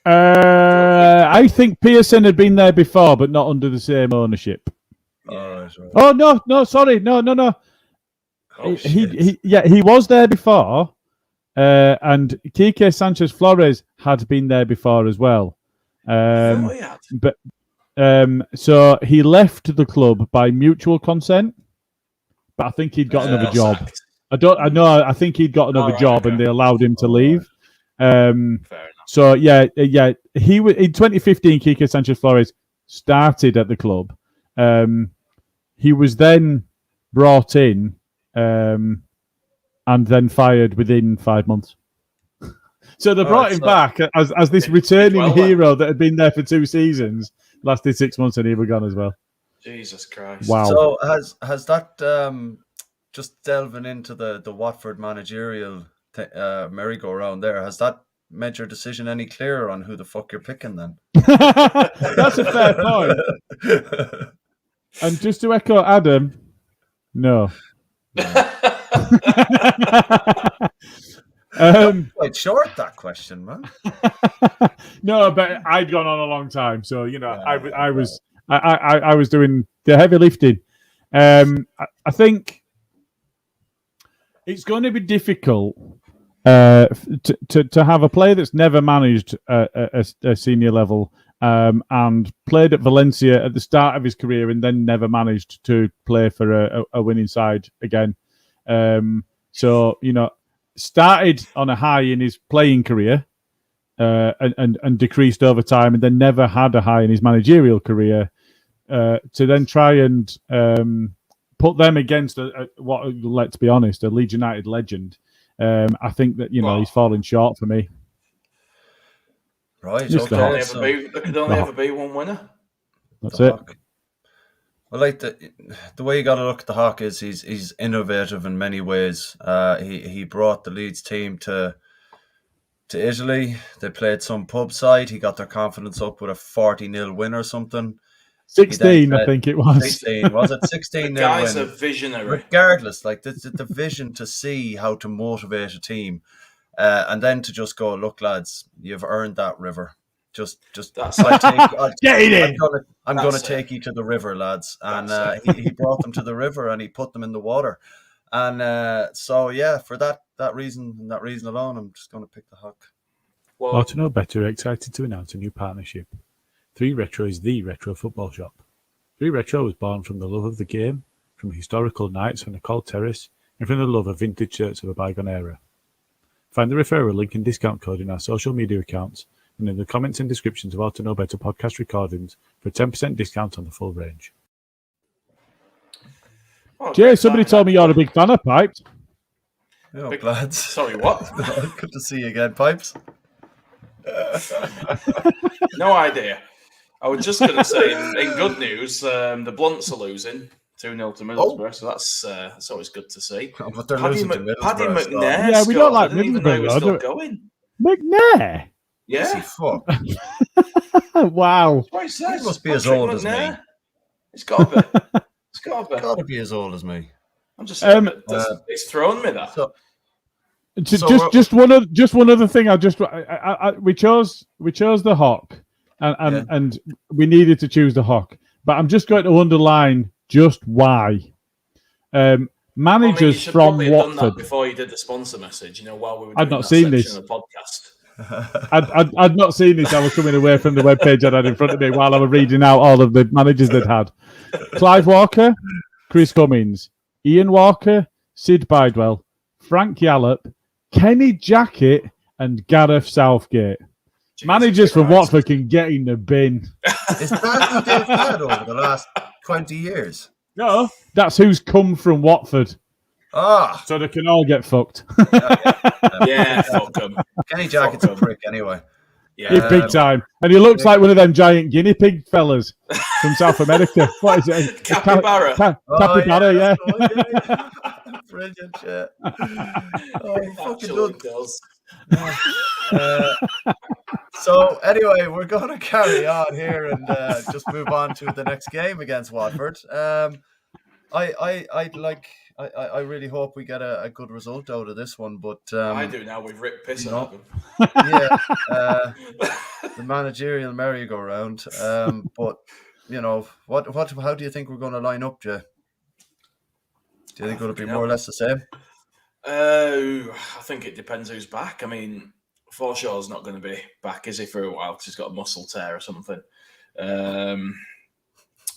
I think Pearson had been there before, but not under the same ownership. Right. Oh no! Sorry, no. Oh, he was there before, and Quique Sanchez Flores had been there before as well. But so he left the club by mutual consent, but I think he'd got another job. Sacked. I think he'd got another job, and they allowed him to leave. Fair enough. So he was in 2015. Quique Sanchez Flores started at the club. He was then brought in and then fired within 5 months. So they brought him back as this returning hero that had been there for 2 seasons, lasted 6 months, and he was gone as well. Jesus Christ! Wow. So has that just delving into the Watford managerial merry-go-round there? Has that made your decision any clearer on who the fuck you're picking then? That's a fair point. And just to echo Adam, no. Quite short, that question, man. No, but I'd gone on a long time, so I was doing the heavy lifting. I think it's going to be difficult to have a player that's never managed a senior level and played at Valencia at the start of his career and then never managed to play for a winning side again. So, started on a high in his playing career and decreased over time and then never had a high in his managerial career to then try and put them against what, let's be honest, a Leeds United legend. I think that, he's falling short for me. Right. Just okay. There could only ever be one winner. That's it. Hawk. Well, like the way you got to look at the Hawk is he's innovative in many ways. He brought the Leeds team to Italy. They played some pub side. He got their confidence up with a 40-0 win or something. 16, I think it was. 16, was it? 16-0 The guy's win. a visionary. Regardless, like the vision to see how to motivate a team, and then to just go, look, lads, you've earned that river. Just Get it in. I'm going to take you to the river, lads. And he brought them to the river and he put them in the water. And so, for that reason and that reason alone, I'm just going to pick the Hawk. Well, or to know better, excited to announce a new partnership. 3 Retro is the retro football shop. 3 Retro was born from the love of the game, from historical nights on the Cold Terrace, and from the love of vintage shirts of a bygone era. Find the referral link and discount code in our social media accounts and in the comments and descriptions of How to Know Better podcast recordings for a 10% discount on the full range. Well, Jay, somebody told me you're a big fan of Pipes. Oh, lads. Sorry, what? Good to see you again, Pipes. No idea. I was just going to say, in good news, the Blunts are losing 2-0 to Middlesbrough, so that's always good to see. Oh, but they're losing to Middlesbrough. Paddy McNair, yeah, we don't like I didn't even know he was still Middlesbrough. going. McNair? Yeah. Fuck. Wow. He must be as old as me. It's got to be. It's got to be. As old as me. I'm just saying, it's thrown me that. Just one other thing. We chose the Hawk, and we needed to choose the Hawk. But I'm just going to underline just why. Managers from Watford. Done that before you did the sponsor message, while we were doing I'd not seen this of the podcast. I'd not seen this. I was coming away from the webpage I had in front of me while I was reading out all of the managers they'd had. Clive Walker, Chris Cummins, Ian Walker, Sid Bidwell, Frank Yallop, Kenny Jackett, and Gareth Southgate. Jesus managers from Watford can get in the bin. Is that who they've had over the last 20 years? No, that's who's come from Watford. Ah, so they can all get fucked. Yeah, fuck them. Kenny Jackett's a prick anyway. Yeah, he's big time, and he looks like one of them giant guinea pig fellas from South America. What is it? Capybara. Capybara, yeah. Brilliant shit. Oh, fucking does. So anyway, we're going to carry on here and just move on to the next game against Watford. I really hope we get a good result out of this one, but I do now. We've ripped piss out of them. Yeah, the managerial merry-go-round. But how do you think we're going to line up, Jay? Do you think it'll be more or less the same? I think it depends who's back. I mean, Forshaw's not going to be back, is he, for a while because he's got a muscle tear or something.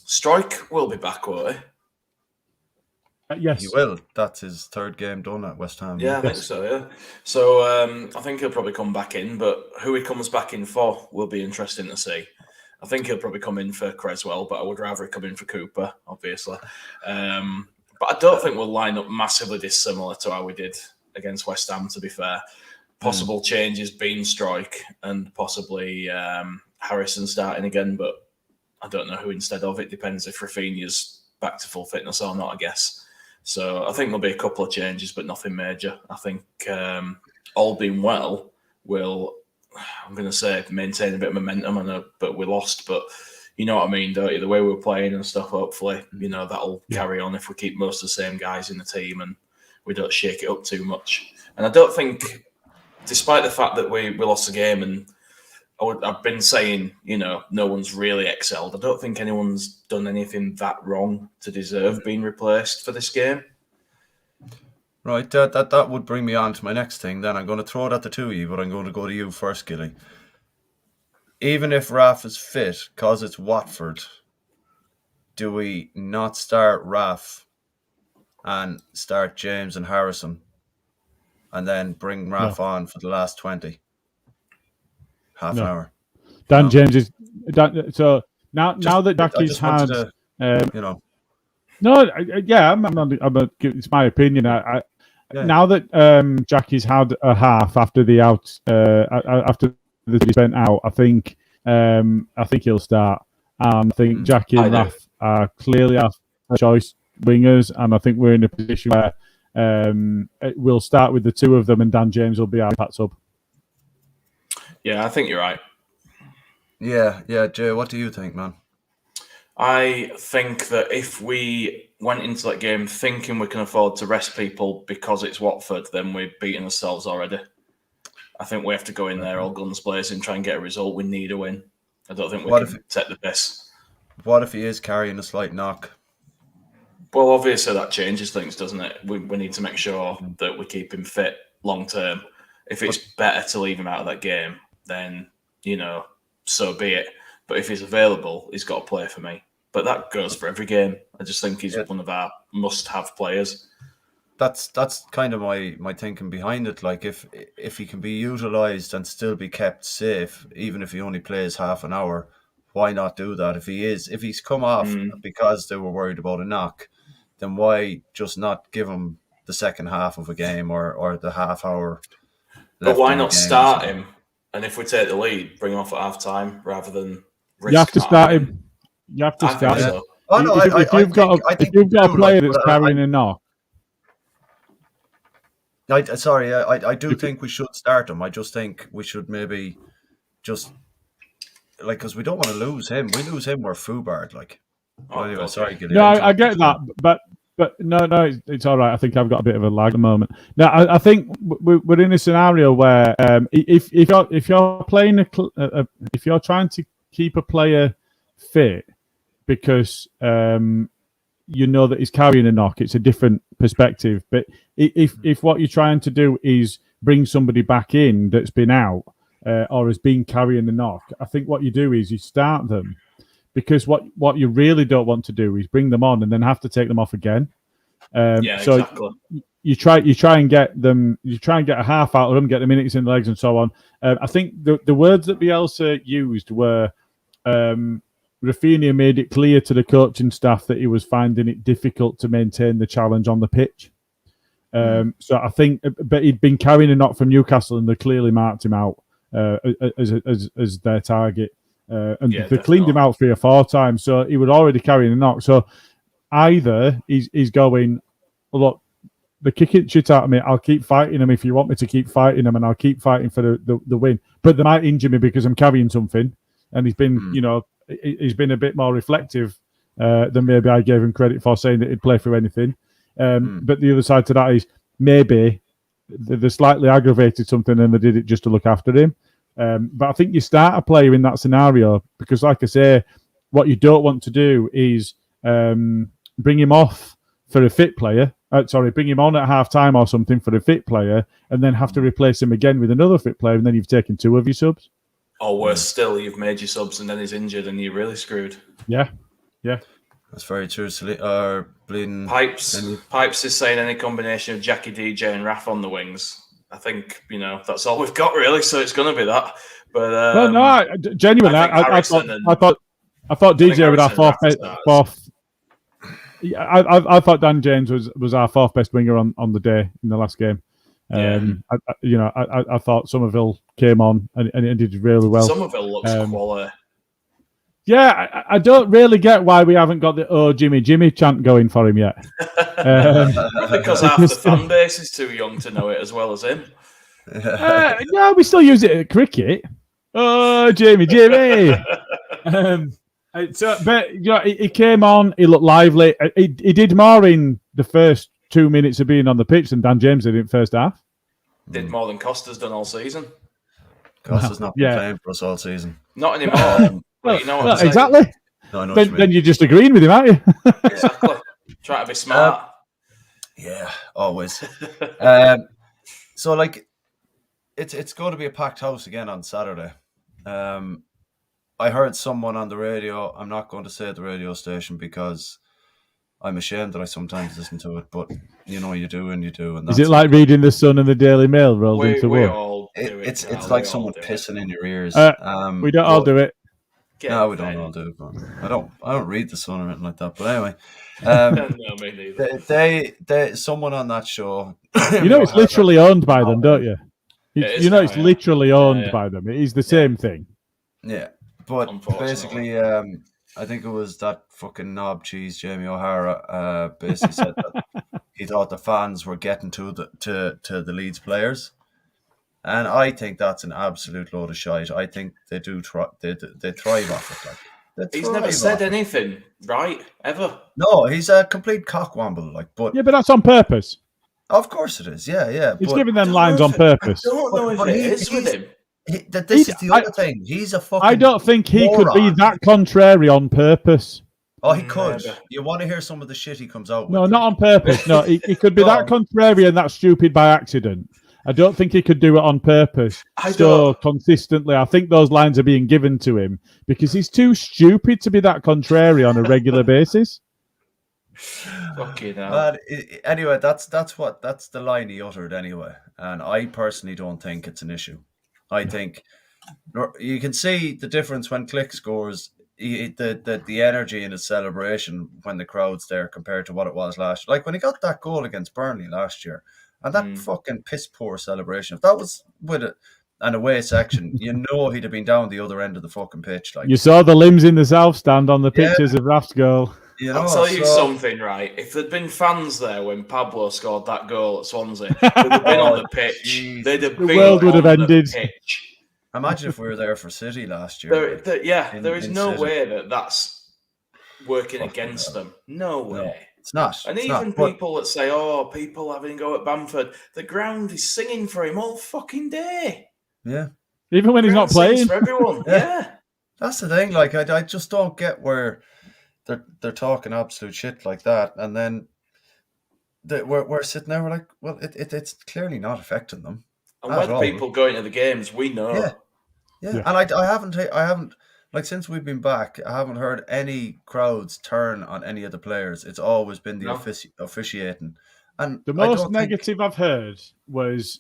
Strike will be back, won't he? Yes, he will. That's his third game done at West Ham. Yeah, I think so. Yeah, so I think he'll probably come back in, but who he comes back in for will be interesting to see. I think he'll probably come in for Creswell, but I would rather he come in for Cooper, obviously. But I don't think we'll line up massively dissimilar to how we did against West Ham. To be fair, possible changes being Strike and possibly Harrison starting again, but I don't know who instead of. It depends if Rafinha's back to full fitness or not, I guess. So I think there'll be a couple of changes, but nothing major. I think all being well, we'll, I'm going to say, maintain a bit of momentum. I know, but we lost. But, You know what I mean, don't you? The way we're playing and stuff, hopefully, that'll carry on if we keep most of the same guys in the team and we don't shake it up too much. And I don't think, despite the fact that we lost the game and I've been saying, no one's really excelled, I don't think anyone's done anything that wrong to deserve being replaced for this game. Right, that would bring me on to my next thing. Then I'm going to throw it at the two of you, but I'm going to go to you first, Gilly. Even if Raf is fit, because it's Watford, do we not start Raf and start James and Harrison and then bring Raf on for the last 20? Half an hour. Dan James is... so now that Jackie's had... it's my opinion. Now that Jackie's had a half after the after the spent out, I think he'll start. I think Jackie and Raf are clearly our choice wingers, and I think we're in a position where we'll start with the two of them, and Dan James will be our impact sub. Yeah, I think you're right. Yeah, Jay, what do you think, man? I think that if we went into that game thinking we can afford to rest people because it's Watford, then we're beating ourselves already. I think we have to go in there all guns blazing, try and get a result. We need a win. I don't think we can take the piss. What if he is carrying a slight knock? Well, obviously that changes things, doesn't it? We need to make sure that we keep him fit long term. If it's better to leave him out of that game, then, so be it. But if he's available, he's got to play for me. But that goes for every game. I just think he's one of our must-have players. That's kind of my thinking behind it. Like if he can be utilised and still be kept safe, even if he only plays half an hour, why not do that? If he's come off because they were worried about a knock, then why just not give him the second half of a game or the half hour? But why not start him? And if we take the lead, bring him off at half time rather than risk. You have to start him. You have to start him. So. Oh, no, if you've got a player that's carrying a knock. I do think we should start him. I just think we should maybe just because we don't want to lose him. We lose him, we're foobarred. Anyway, sorry, Gilly. No, I get that, but no, it's all right. I think I've got a bit of a lag at the moment. Now, I think we're in a scenario where if you're playing if you're trying to keep a player fit because you know that he's carrying a knock, it's a different perspective. But if what you're trying to do is bring somebody back in that's been out or has been carrying a knock, I think what you do is you start them. Because what you really don't want to do is bring them on and then have to take them off again. So exactly. You try and get them. You try and get a half out of them, get the minutes in the legs, and so on. I think the words that Bielsa used were Rafinha made it clear to the coaching staff that he was finding it difficult to maintain the challenge on the pitch. So I think, but he'd been carrying a knock from Newcastle, and they clearly marked him out as their target. They cleaned him out 3 or 4 times, so he was already carrying a knock. So either he's going, look, they're kicking shit out of me. I'll keep fighting them if you want me to keep fighting them, and I'll keep fighting for the win. But they might injure me because I'm carrying something. And he's been, he's been a bit more reflective than maybe I gave him credit for, saying that he'd play through anything. But the other side to that is maybe they slightly aggravated something and they did it just to look after him. But I think you start a player in that scenario because, like I say, what you don't want to do is bring him off for a fit player. Bring him on at half time or something for a fit player and then have to replace him again with another fit player, and then you've taken 2 of your subs. Or worse still, you've made your subs and then he's injured and you're really screwed. Yeah. That's very true. Pipes is saying any combination of Jackie, DJ and Raf on the wings. I think, that's all we've got really, so it's going to be that. But genuinely, I thought DJ was our fourth. I thought Dan James was our 4th best winger on the day in the last game. I thought Somerville came on and did really well. Somerville looks quality. Yeah, I don't really get why we haven't got the "Oh Jimmy Jimmy" chant going for him yet. Because half the fan base is too young to know it as well as him. No, we still use it at cricket. Oh, Jimmy Jimmy. But he came on. He looked lively. He did more in the first 2 minutes of being on the pitch than Dan James did in the first half. Did more than Costa's done all season. Costa's not been playing for us all season. Not anymore. Well, you know what I'm exactly. saying. No, I know then you're just agreeing with him, aren't you? Exactly. Try to be smart. Yeah, always. So like, it's going to be a packed house again on Saturday. I heard someone on the radio. I'm not going to say the radio station because I'm ashamed that I sometimes listen to it, but you know, you do and you do. And is it like reading the Sun and the Daily Mail rolled into one? All do it's like someone pissing in your ears. We don't all do it. No, we don't all do it. But I don't read the Sun or anything like that. But anyway, no, me neither. Someone on that show. You know, it's literally owned by them, don't you? It's literally owned Yeah. by them. It is the same thing. Yeah, but basically, I think it was that fucking knob cheese, Jamie O'Hara, basically said that he thought the fans were getting to the Leeds players, and I think that's an absolute load of shite. I think they do they thrive off it. Like he's never said anything, right? Ever? No, he's a complete cockwamble. Like, but yeah, but that's on purpose. Of course it is. Yeah. He's giving them lines on purpose. I don't know if it is with him. This is the other thing. He's a fucking. I don't think he moron. could be that contrary on purpose. Oh, he could. You want to hear some of the shit he comes out with? No, not on purpose. No, he could be that contrary and that stupid by accident. I don't think he could do it on purpose consistently. I think those lines are being given to him because he's too stupid to be that contrary on a regular basis. Fucking hell. But anyway, that's the line he uttered anyway, and I personally don't think it's an issue. I think you can see the difference when Click scores. The energy in his celebration when the crowd's there compared to what it was last year. Like when he got that goal against Burnley last year, and that fucking piss poor celebration. If that was with an away section, you know he'd have been down the other end of the fucking pitch. Like you saw the limbs in the south stand on the pictures of Raf's goal. You know, I'll tell you something, right? If there'd been fans there when Pablo scored that goal at Swansea, they'd have been on the pitch. They'd have been the world would have ended. Pitch. Imagine if we were there for City last year. There is no way that's working against them. No way. No, it's not. And it's even not, people that say, "Oh, people having a go at Bamford," the ground is singing for him all fucking day. Yeah. Even when he's not playing. For everyone. Yeah. That's the thing. Like I just don't get where they're talking absolute shit like that, and then we're sitting there. We're like, well, it's clearly not affecting them. And when people go into the games, we know. Yeah. And I haven't like since we've been back, I haven't heard any crowds turn on any of the players. It's always been the officiating. And the most negative I've heard was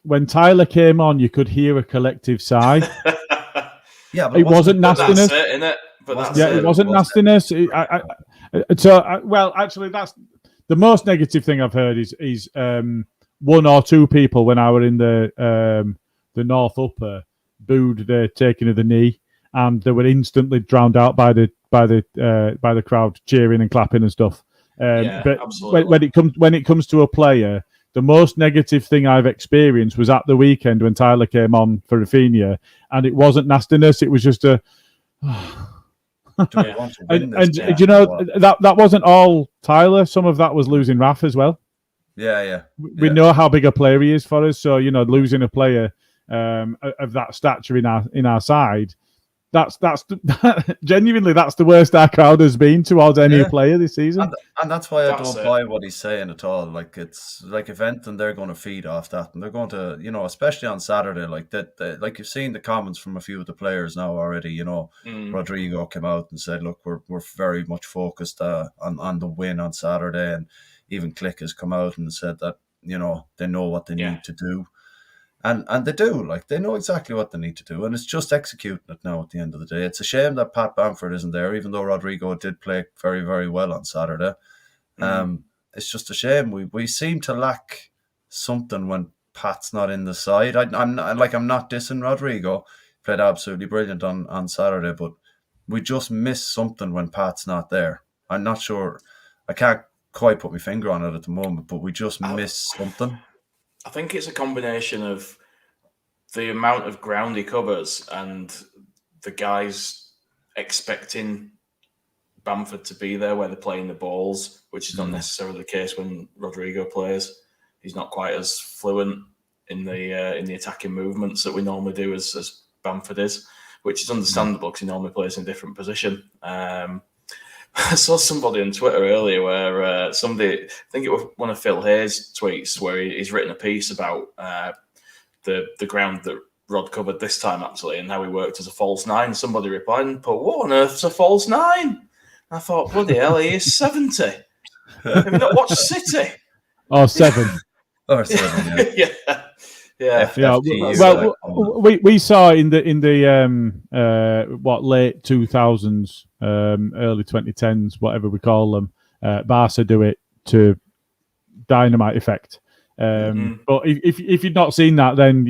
when Tyler came on, you could hear a collective sigh. Yeah, but it wasn't nastiness. That's it, innit? It wasn't nastiness. Actually, that's the most negative thing I've heard is one or two people when I were in the North Upper booed the taking of the knee, and they were instantly drowned out by the crowd cheering and clapping and stuff. But when it comes to a player, the most negative thing I've experienced was at the weekend when Tyler came on for Rafinha, and it wasn't nastiness. It was just a. And you know that wasn't all Tyler. Some of that was losing Raf as well. Yeah. We know how big a player he is for us. So losing a player of that stature in our side, that's genuinely that's the worst our crowd has been towards any player this season. And that's why I don't buy what he's saying at all. Like it's like if anything, they're going to feed off that, and they're going to especially on Saturday, like that. Like you've seen the comments from a few of the players now already. Rodrigo came out and said, "Look, we're very much focused on the win on Saturday," and even Click has come out and said that they know what they need to do. And they do, like they know exactly what they need to do, and it's just executing it now at the end of the day. It's a shame that Pat Bamford isn't there, even though Rodrigo did play very, very well on Saturday. It's just a shame. We seem to lack something when Pat's not in the side. I'm not dissing Rodrigo. He played absolutely brilliant on Saturday, but we just miss something when Pat's not there. I'm not sure. I can't quite put my finger on it at the moment, but we just miss something. I think it's a combination of the amount of ground he covers and the guys expecting Bamford to be there where they're playing the balls, which is not necessarily the case when Rodrigo plays. He's not quite as fluent in the attacking movements that we normally do as Bamford is, which is understandable because he normally plays in a different position. I saw somebody on Twitter earlier where somebody, I think it was one of Phil Hayes' tweets, where he's written a piece about the ground that Rod covered this time, actually, and how he worked as a false nine. Somebody replied, "But what on earth's a false nine?" I thought, bloody hell, he is 70. Have you not watched City? Oh, 7. Or 7, yeah. Yeah. FFTU, well, we saw in the late 2000s, early 2010s, whatever we call them, Barca do it to dynamite effect. But if you've not seen that, then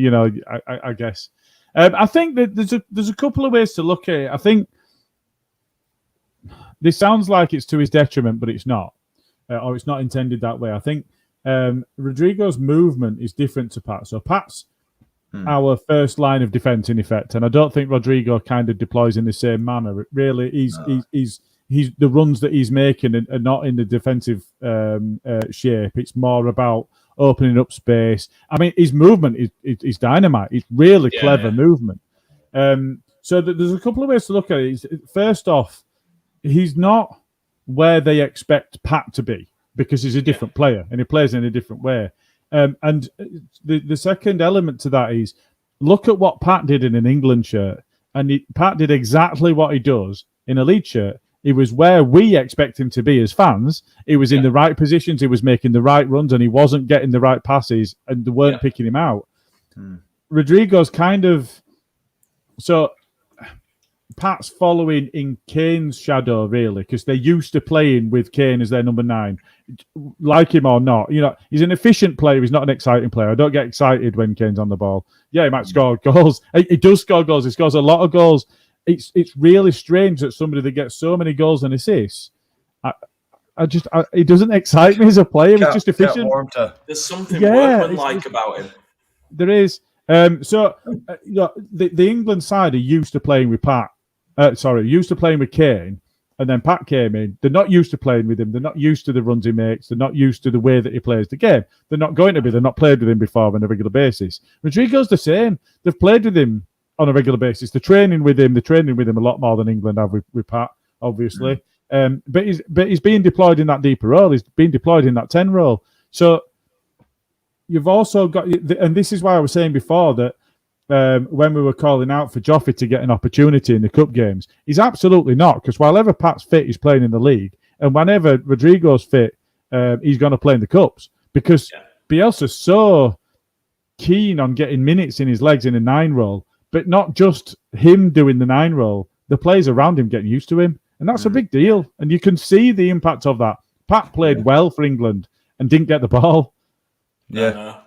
I guess I think that there's a couple of ways to look at it. I think this sounds like it's to his detriment, but it's not, or it's not intended that way. I think Rodrigo's movement is different to Pat. So Pat's our first line of defence in effect, and I don't think Rodrigo kind of deploys in the same manner. Really, he's the runs that he's making are not in the defensive shape. It's more about opening up space. I mean, his movement is dynamite. It's really clever movement. So there's a couple of ways to look at it. First off, he's not where they expect Pat to be because he's a different player and he plays in a different way. And the second element to that is look at what Pat did in an England shirt. And Pat did exactly what he does in a Leeds shirt. He was where we expect him to be as fans. He was in the right positions. He was making the right runs and he wasn't getting the right passes and they weren't picking him out. Rodrigo's kind of... So Pat's following in Kane's shadow, really, because they're used to playing with Kane as their number 9. Like him or not, he's an efficient player. He's not an exciting player. I don't get excited when Kane's on the ball. Yeah, he might score goals. He does score goals. He scores a lot of goals. It's really strange that somebody that gets so many goals and assists, it doesn't excite me as a player. He's just efficient. There's something workmanlike about him. There is. The England side are used to playing with used to playing with Kane, and then Pat came in. They're not used to playing with him. They're not used to the runs he makes. They're not used to the way that he plays the game. They're not going to be. They're not played with him before on a regular basis. Rodrigo's the same. They've played with him on a regular basis. They're training with him a lot more than England have with Pat, obviously. But he's being deployed in that deeper role. He's being deployed in that 10 role. So you've also got, and this is why I was saying before that when we were calling out for Joffrey to get an opportunity in the cup games, he's absolutely not, because while ever Pat's fit, he's playing in the league, and whenever Rodrigo's fit, he's going to play in the cups, because Bielsa's so keen on getting minutes in his legs in a 9 role, but not just him doing the 9 role, the players around him getting used to him, and that's a big deal, and you can see the impact of that. Pat played well for England and didn't get the ball. Yeah.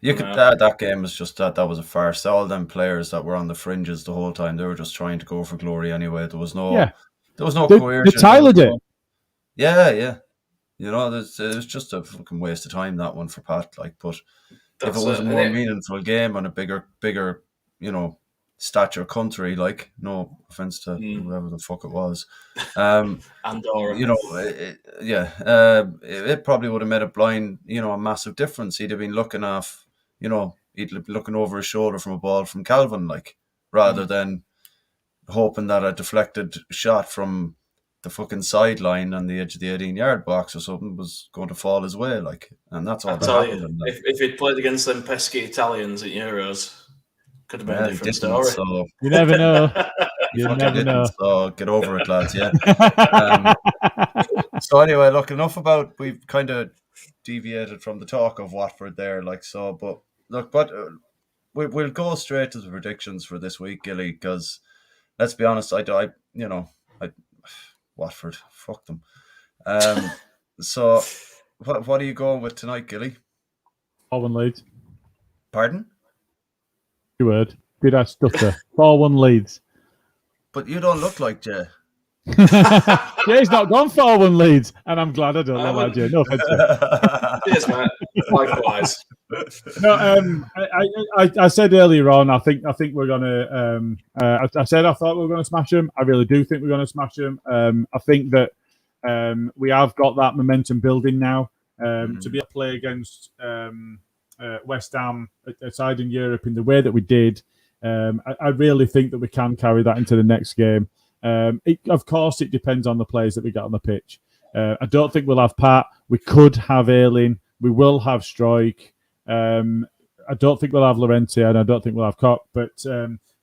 You could that game was just that was a farce. All them players that were on the fringes the whole time, they were just trying to go for glory anyway. There was no coercion. They Tylered it. Yeah. It was just a fucking waste of time, that one for Pat. But if it was a more meaningful game on a bigger, stature country, no offense to whoever the fuck it was, Andorra, it probably would have made a massive difference. He'd have been looking off, he'd be looking over his shoulder from a ball from Calvin, rather than hoping that a deflected shot from the fucking sideline on the edge of the 18-yard box or something was going to fall his way, and that's all that happened. If he'd played against them pesky Italians at Euros, could have been a different story. So. You never know. You never know. So get over it, lads. Yeah. So anyway, look, enough about. We've kind of deviated from the talk of Watford there, But look, we'll go straight to the predictions for this week, Gilly. Because let's be honest, Watford, fuck them. So what are you going with tonight, Gilly? 4-1 Leeds. Pardon? Word. Did I stutter? 4-1 Leeds. But you don't look like Jay. Jay's not gone 4-1 leads, and I'm glad I don't know that, Jay. No offense. Cheers, mate. Likewise. No, I said earlier on. I think we're gonna. I said I thought we were going to smash them. I really do think we're going to smash them. I think that we have got that momentum building now. To be able to play against West Ham, a side in Europe, in the way that we did, I really think that we can carry that into the next game. Of course, it depends on the players that we get on the pitch. I don't think we'll have Pat. We could have Ayling. We will have Struijk. I don't think we'll have Llorente, and I don't think we'll have Koch. But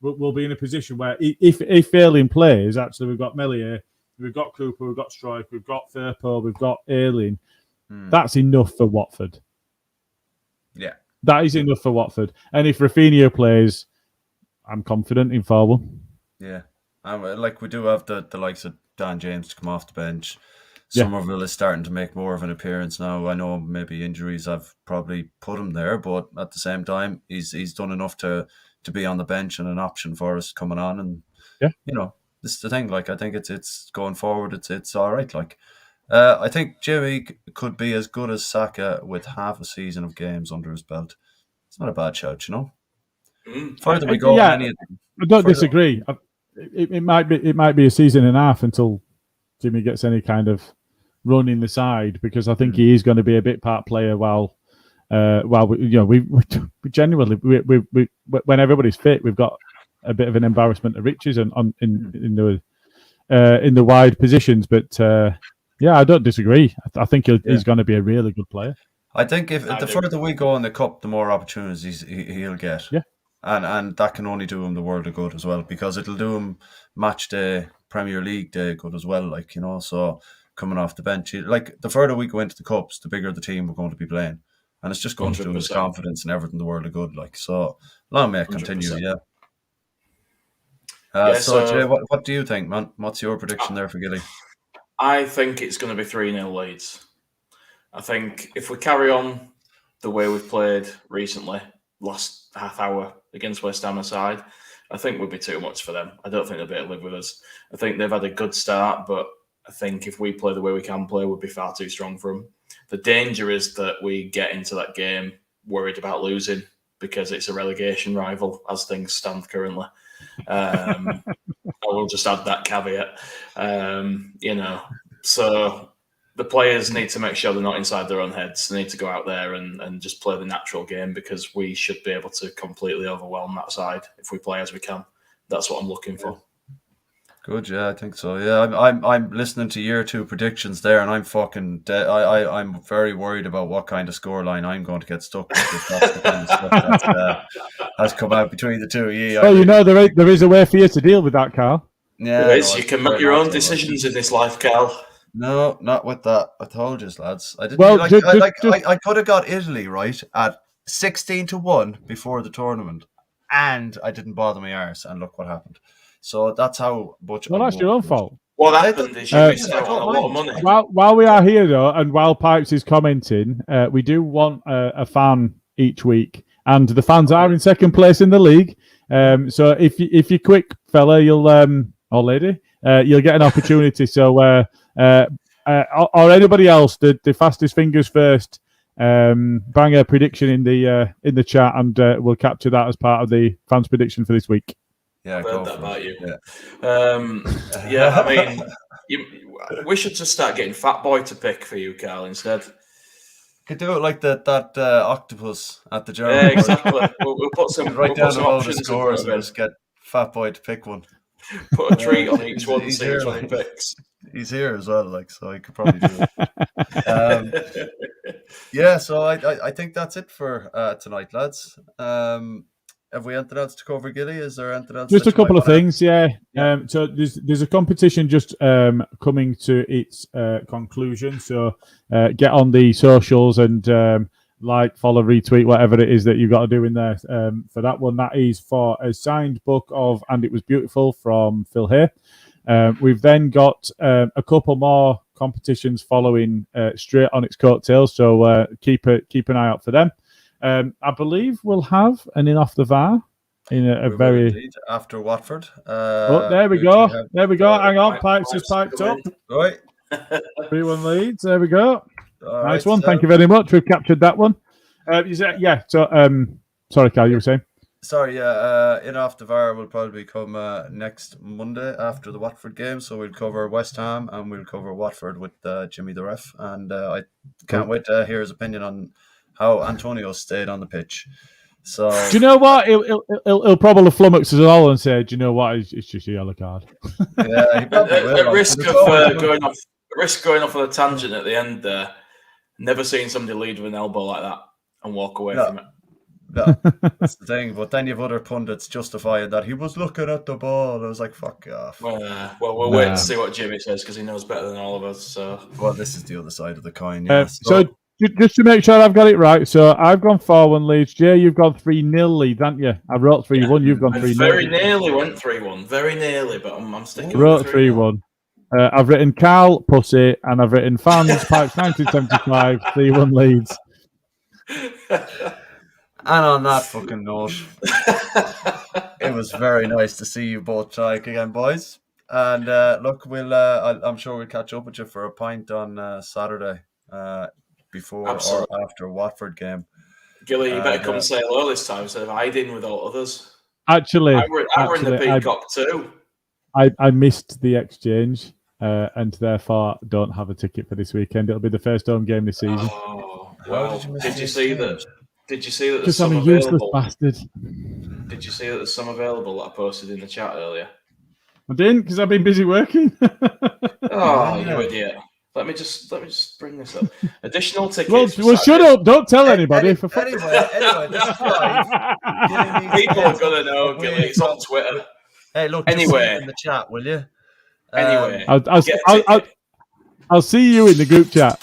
we'll be in a position where if Ayling plays, actually we've got Meslier, we've got Cooper, we've got Struijk, we've got Firpo, we've got Ayling. That's enough for Watford. Yeah. That is enough for Watford. And if Rafinha plays, I'm confident in 4-1. Yeah. Like we do have the likes of Dan James to come off the bench. Somerville is starting to make more of an appearance now. I know maybe injuries have probably put him there, but at the same time, he's done enough to be on the bench and an option for us coming on. And you know, this is the thing. Like I think it's going forward. It's all right. Like I think Jimmy could be as good as Saka with half a season of games under his belt. It's not a bad shout, you know. Further we go, I don't disagree. It might be a season and a half until Jimmy gets any kind of run in the side, because I think he is going to be a bit part player while we genuinely when everybody's fit, we've got a bit of an embarrassment of riches in the wide positions. But I don't disagree. I think he's going to be a really good player. I think if the further we go in the cup, the more opportunities he'll get. Yeah. And that can only do him the world of good as well, because it'll do him match day, Premier League day good as well. Like, you know, so coming off the bench, like the further we go into the cups, the bigger the team we're going to be playing, and it's just going 100%. To do his confidence and everything the world of good. Like, so long may it continue. 100%. So Jay, what do you think, man? What's your prediction there for Gilly? I think it's going to be 3-0 Leeds. I think if we carry on the way we've played recently, last half hour against West Ham aside, I think would be too much for them. I don't think they'll be able to live with us. I think they've had a good start, but I think if we play the way we can play, we'd be far too strong for them. The danger is that we get into that game worried about losing because it's a relegation rival as things stand currently. I will just add that caveat. So the players need to make sure they're not inside their own heads. They need to go out there and just play the natural game, because we should be able to completely overwhelm that side if we play as we can. That's what I'm looking for. Good, yeah, I think so. Yeah, I'm listening to year 2 predictions there, and I'm fucking dead. I'm very worried about what kind of scoreline I'm going to get stuck with. If that's the kind of stuff that has come out between the two of you. Well, there is a way for you to deal with that, Karl. Yeah, there is. You can make your own decisions in this life, Karl. No, not with that. I told you, lads. I didn't. I could have got Italy right at 16-1 before the tournament, and I didn't bother my arse. And look what happened. So that's how much. Well, that's your own fault. What happened is you missed out on a lot of money. While we are here, though, and while Pipes is commenting, we do want a fan each week, and the fans are in second place in the league. So if you're quick, fella, you'll or lady, you'll get an opportunity. So or anybody else, the fastest fingers first, bang a prediction in the chat, and we'll capture that as part of the fans' prediction for this week. Yeah, I've heard that about you. I mean, we should just start getting Fat Boy to pick for you, Karl, instead. Could do it like that octopus at the German. Yeah, exactly. We'll put some write down all the scores and just get Fat Boy to pick one. Put a treat on each one and see which one he picks. He's here as well, like, so he could probably do it. So I think that's it for tonight, lads. Have we anything else to cover, Gilly? Is there anything else? Just a couple of things, yeah. So there's a competition just coming to its conclusion. So get on the socials and like, follow, retweet, whatever it is that you've got to do in there for that one. That is for a signed book of "And It Was Beautiful" from Phil Hay. We've then got a couple more competitions following straight on its coattails. So keep an eye out for them. I believe we'll have an In Off the VAR in a very after Watford. There we go. Hang on, Pipes is piped up. Right. 3-1 leads. There we go. All nice right, one. Thank you very much. We've captured that one. So, sorry, Karl, you were saying? Sorry, In Off the VAR will probably come next Monday after the Watford game. So we'll cover West Ham and we'll cover Watford with Jimmy the ref. And I can't wait to hear his opinion on how Antonio stayed on the pitch. So do you know what? He'll probably flummox us all and say, "Do you know what? It's just a yellow card." Yeah, he probably will. At risk of going off on a tangent at the end there. Never seen somebody lead with an elbow like that and walk away from it. Yeah, that's the thing. But then you've other pundits justifying that he was looking at the ball. I was like, fuck off. Well, we'll wait to see what Jimmy says because he knows better than all of us. So, well, this is the other side of the coin. Yeah. So just to make sure I've got it right, so I've gone 4-1 Leeds. Jay, you've gone 3-0 Leeds, haven't you? I wrote 3-1. You've gone 3-0. Very nearly went 3-1. Very nearly, but I'm sticking. Wrote 3-1. I've written Karl Pussy and I've written fans Pipes 1975 3-1 Leeds. And on that fucking note, it was very nice to see you both try again, boys. And look, I'm sure we'll catch up with you for a pint on Saturday before or after Watford game. Gilly, you better come and say hello this time instead of hiding with all others. Actually, we're in the Peacock too. I missed the exchange and therefore don't have a ticket for this weekend. It'll be the first home game this season. Oh, well, did you see that? Did you see that? Because I'm a useless bastard. Did you see that there's some available that I posted in the chat earlier? I didn't because I've been busy working. Oh, you idiot! Let me just bring this up. Additional tickets. Well, shut up! Don't tell anybody. Anyway, this drive, people are gonna know. Gilly, it's on Twitter. Hey, look. Anyway, in the chat, will you? Anyway, I'll see you in the group chat.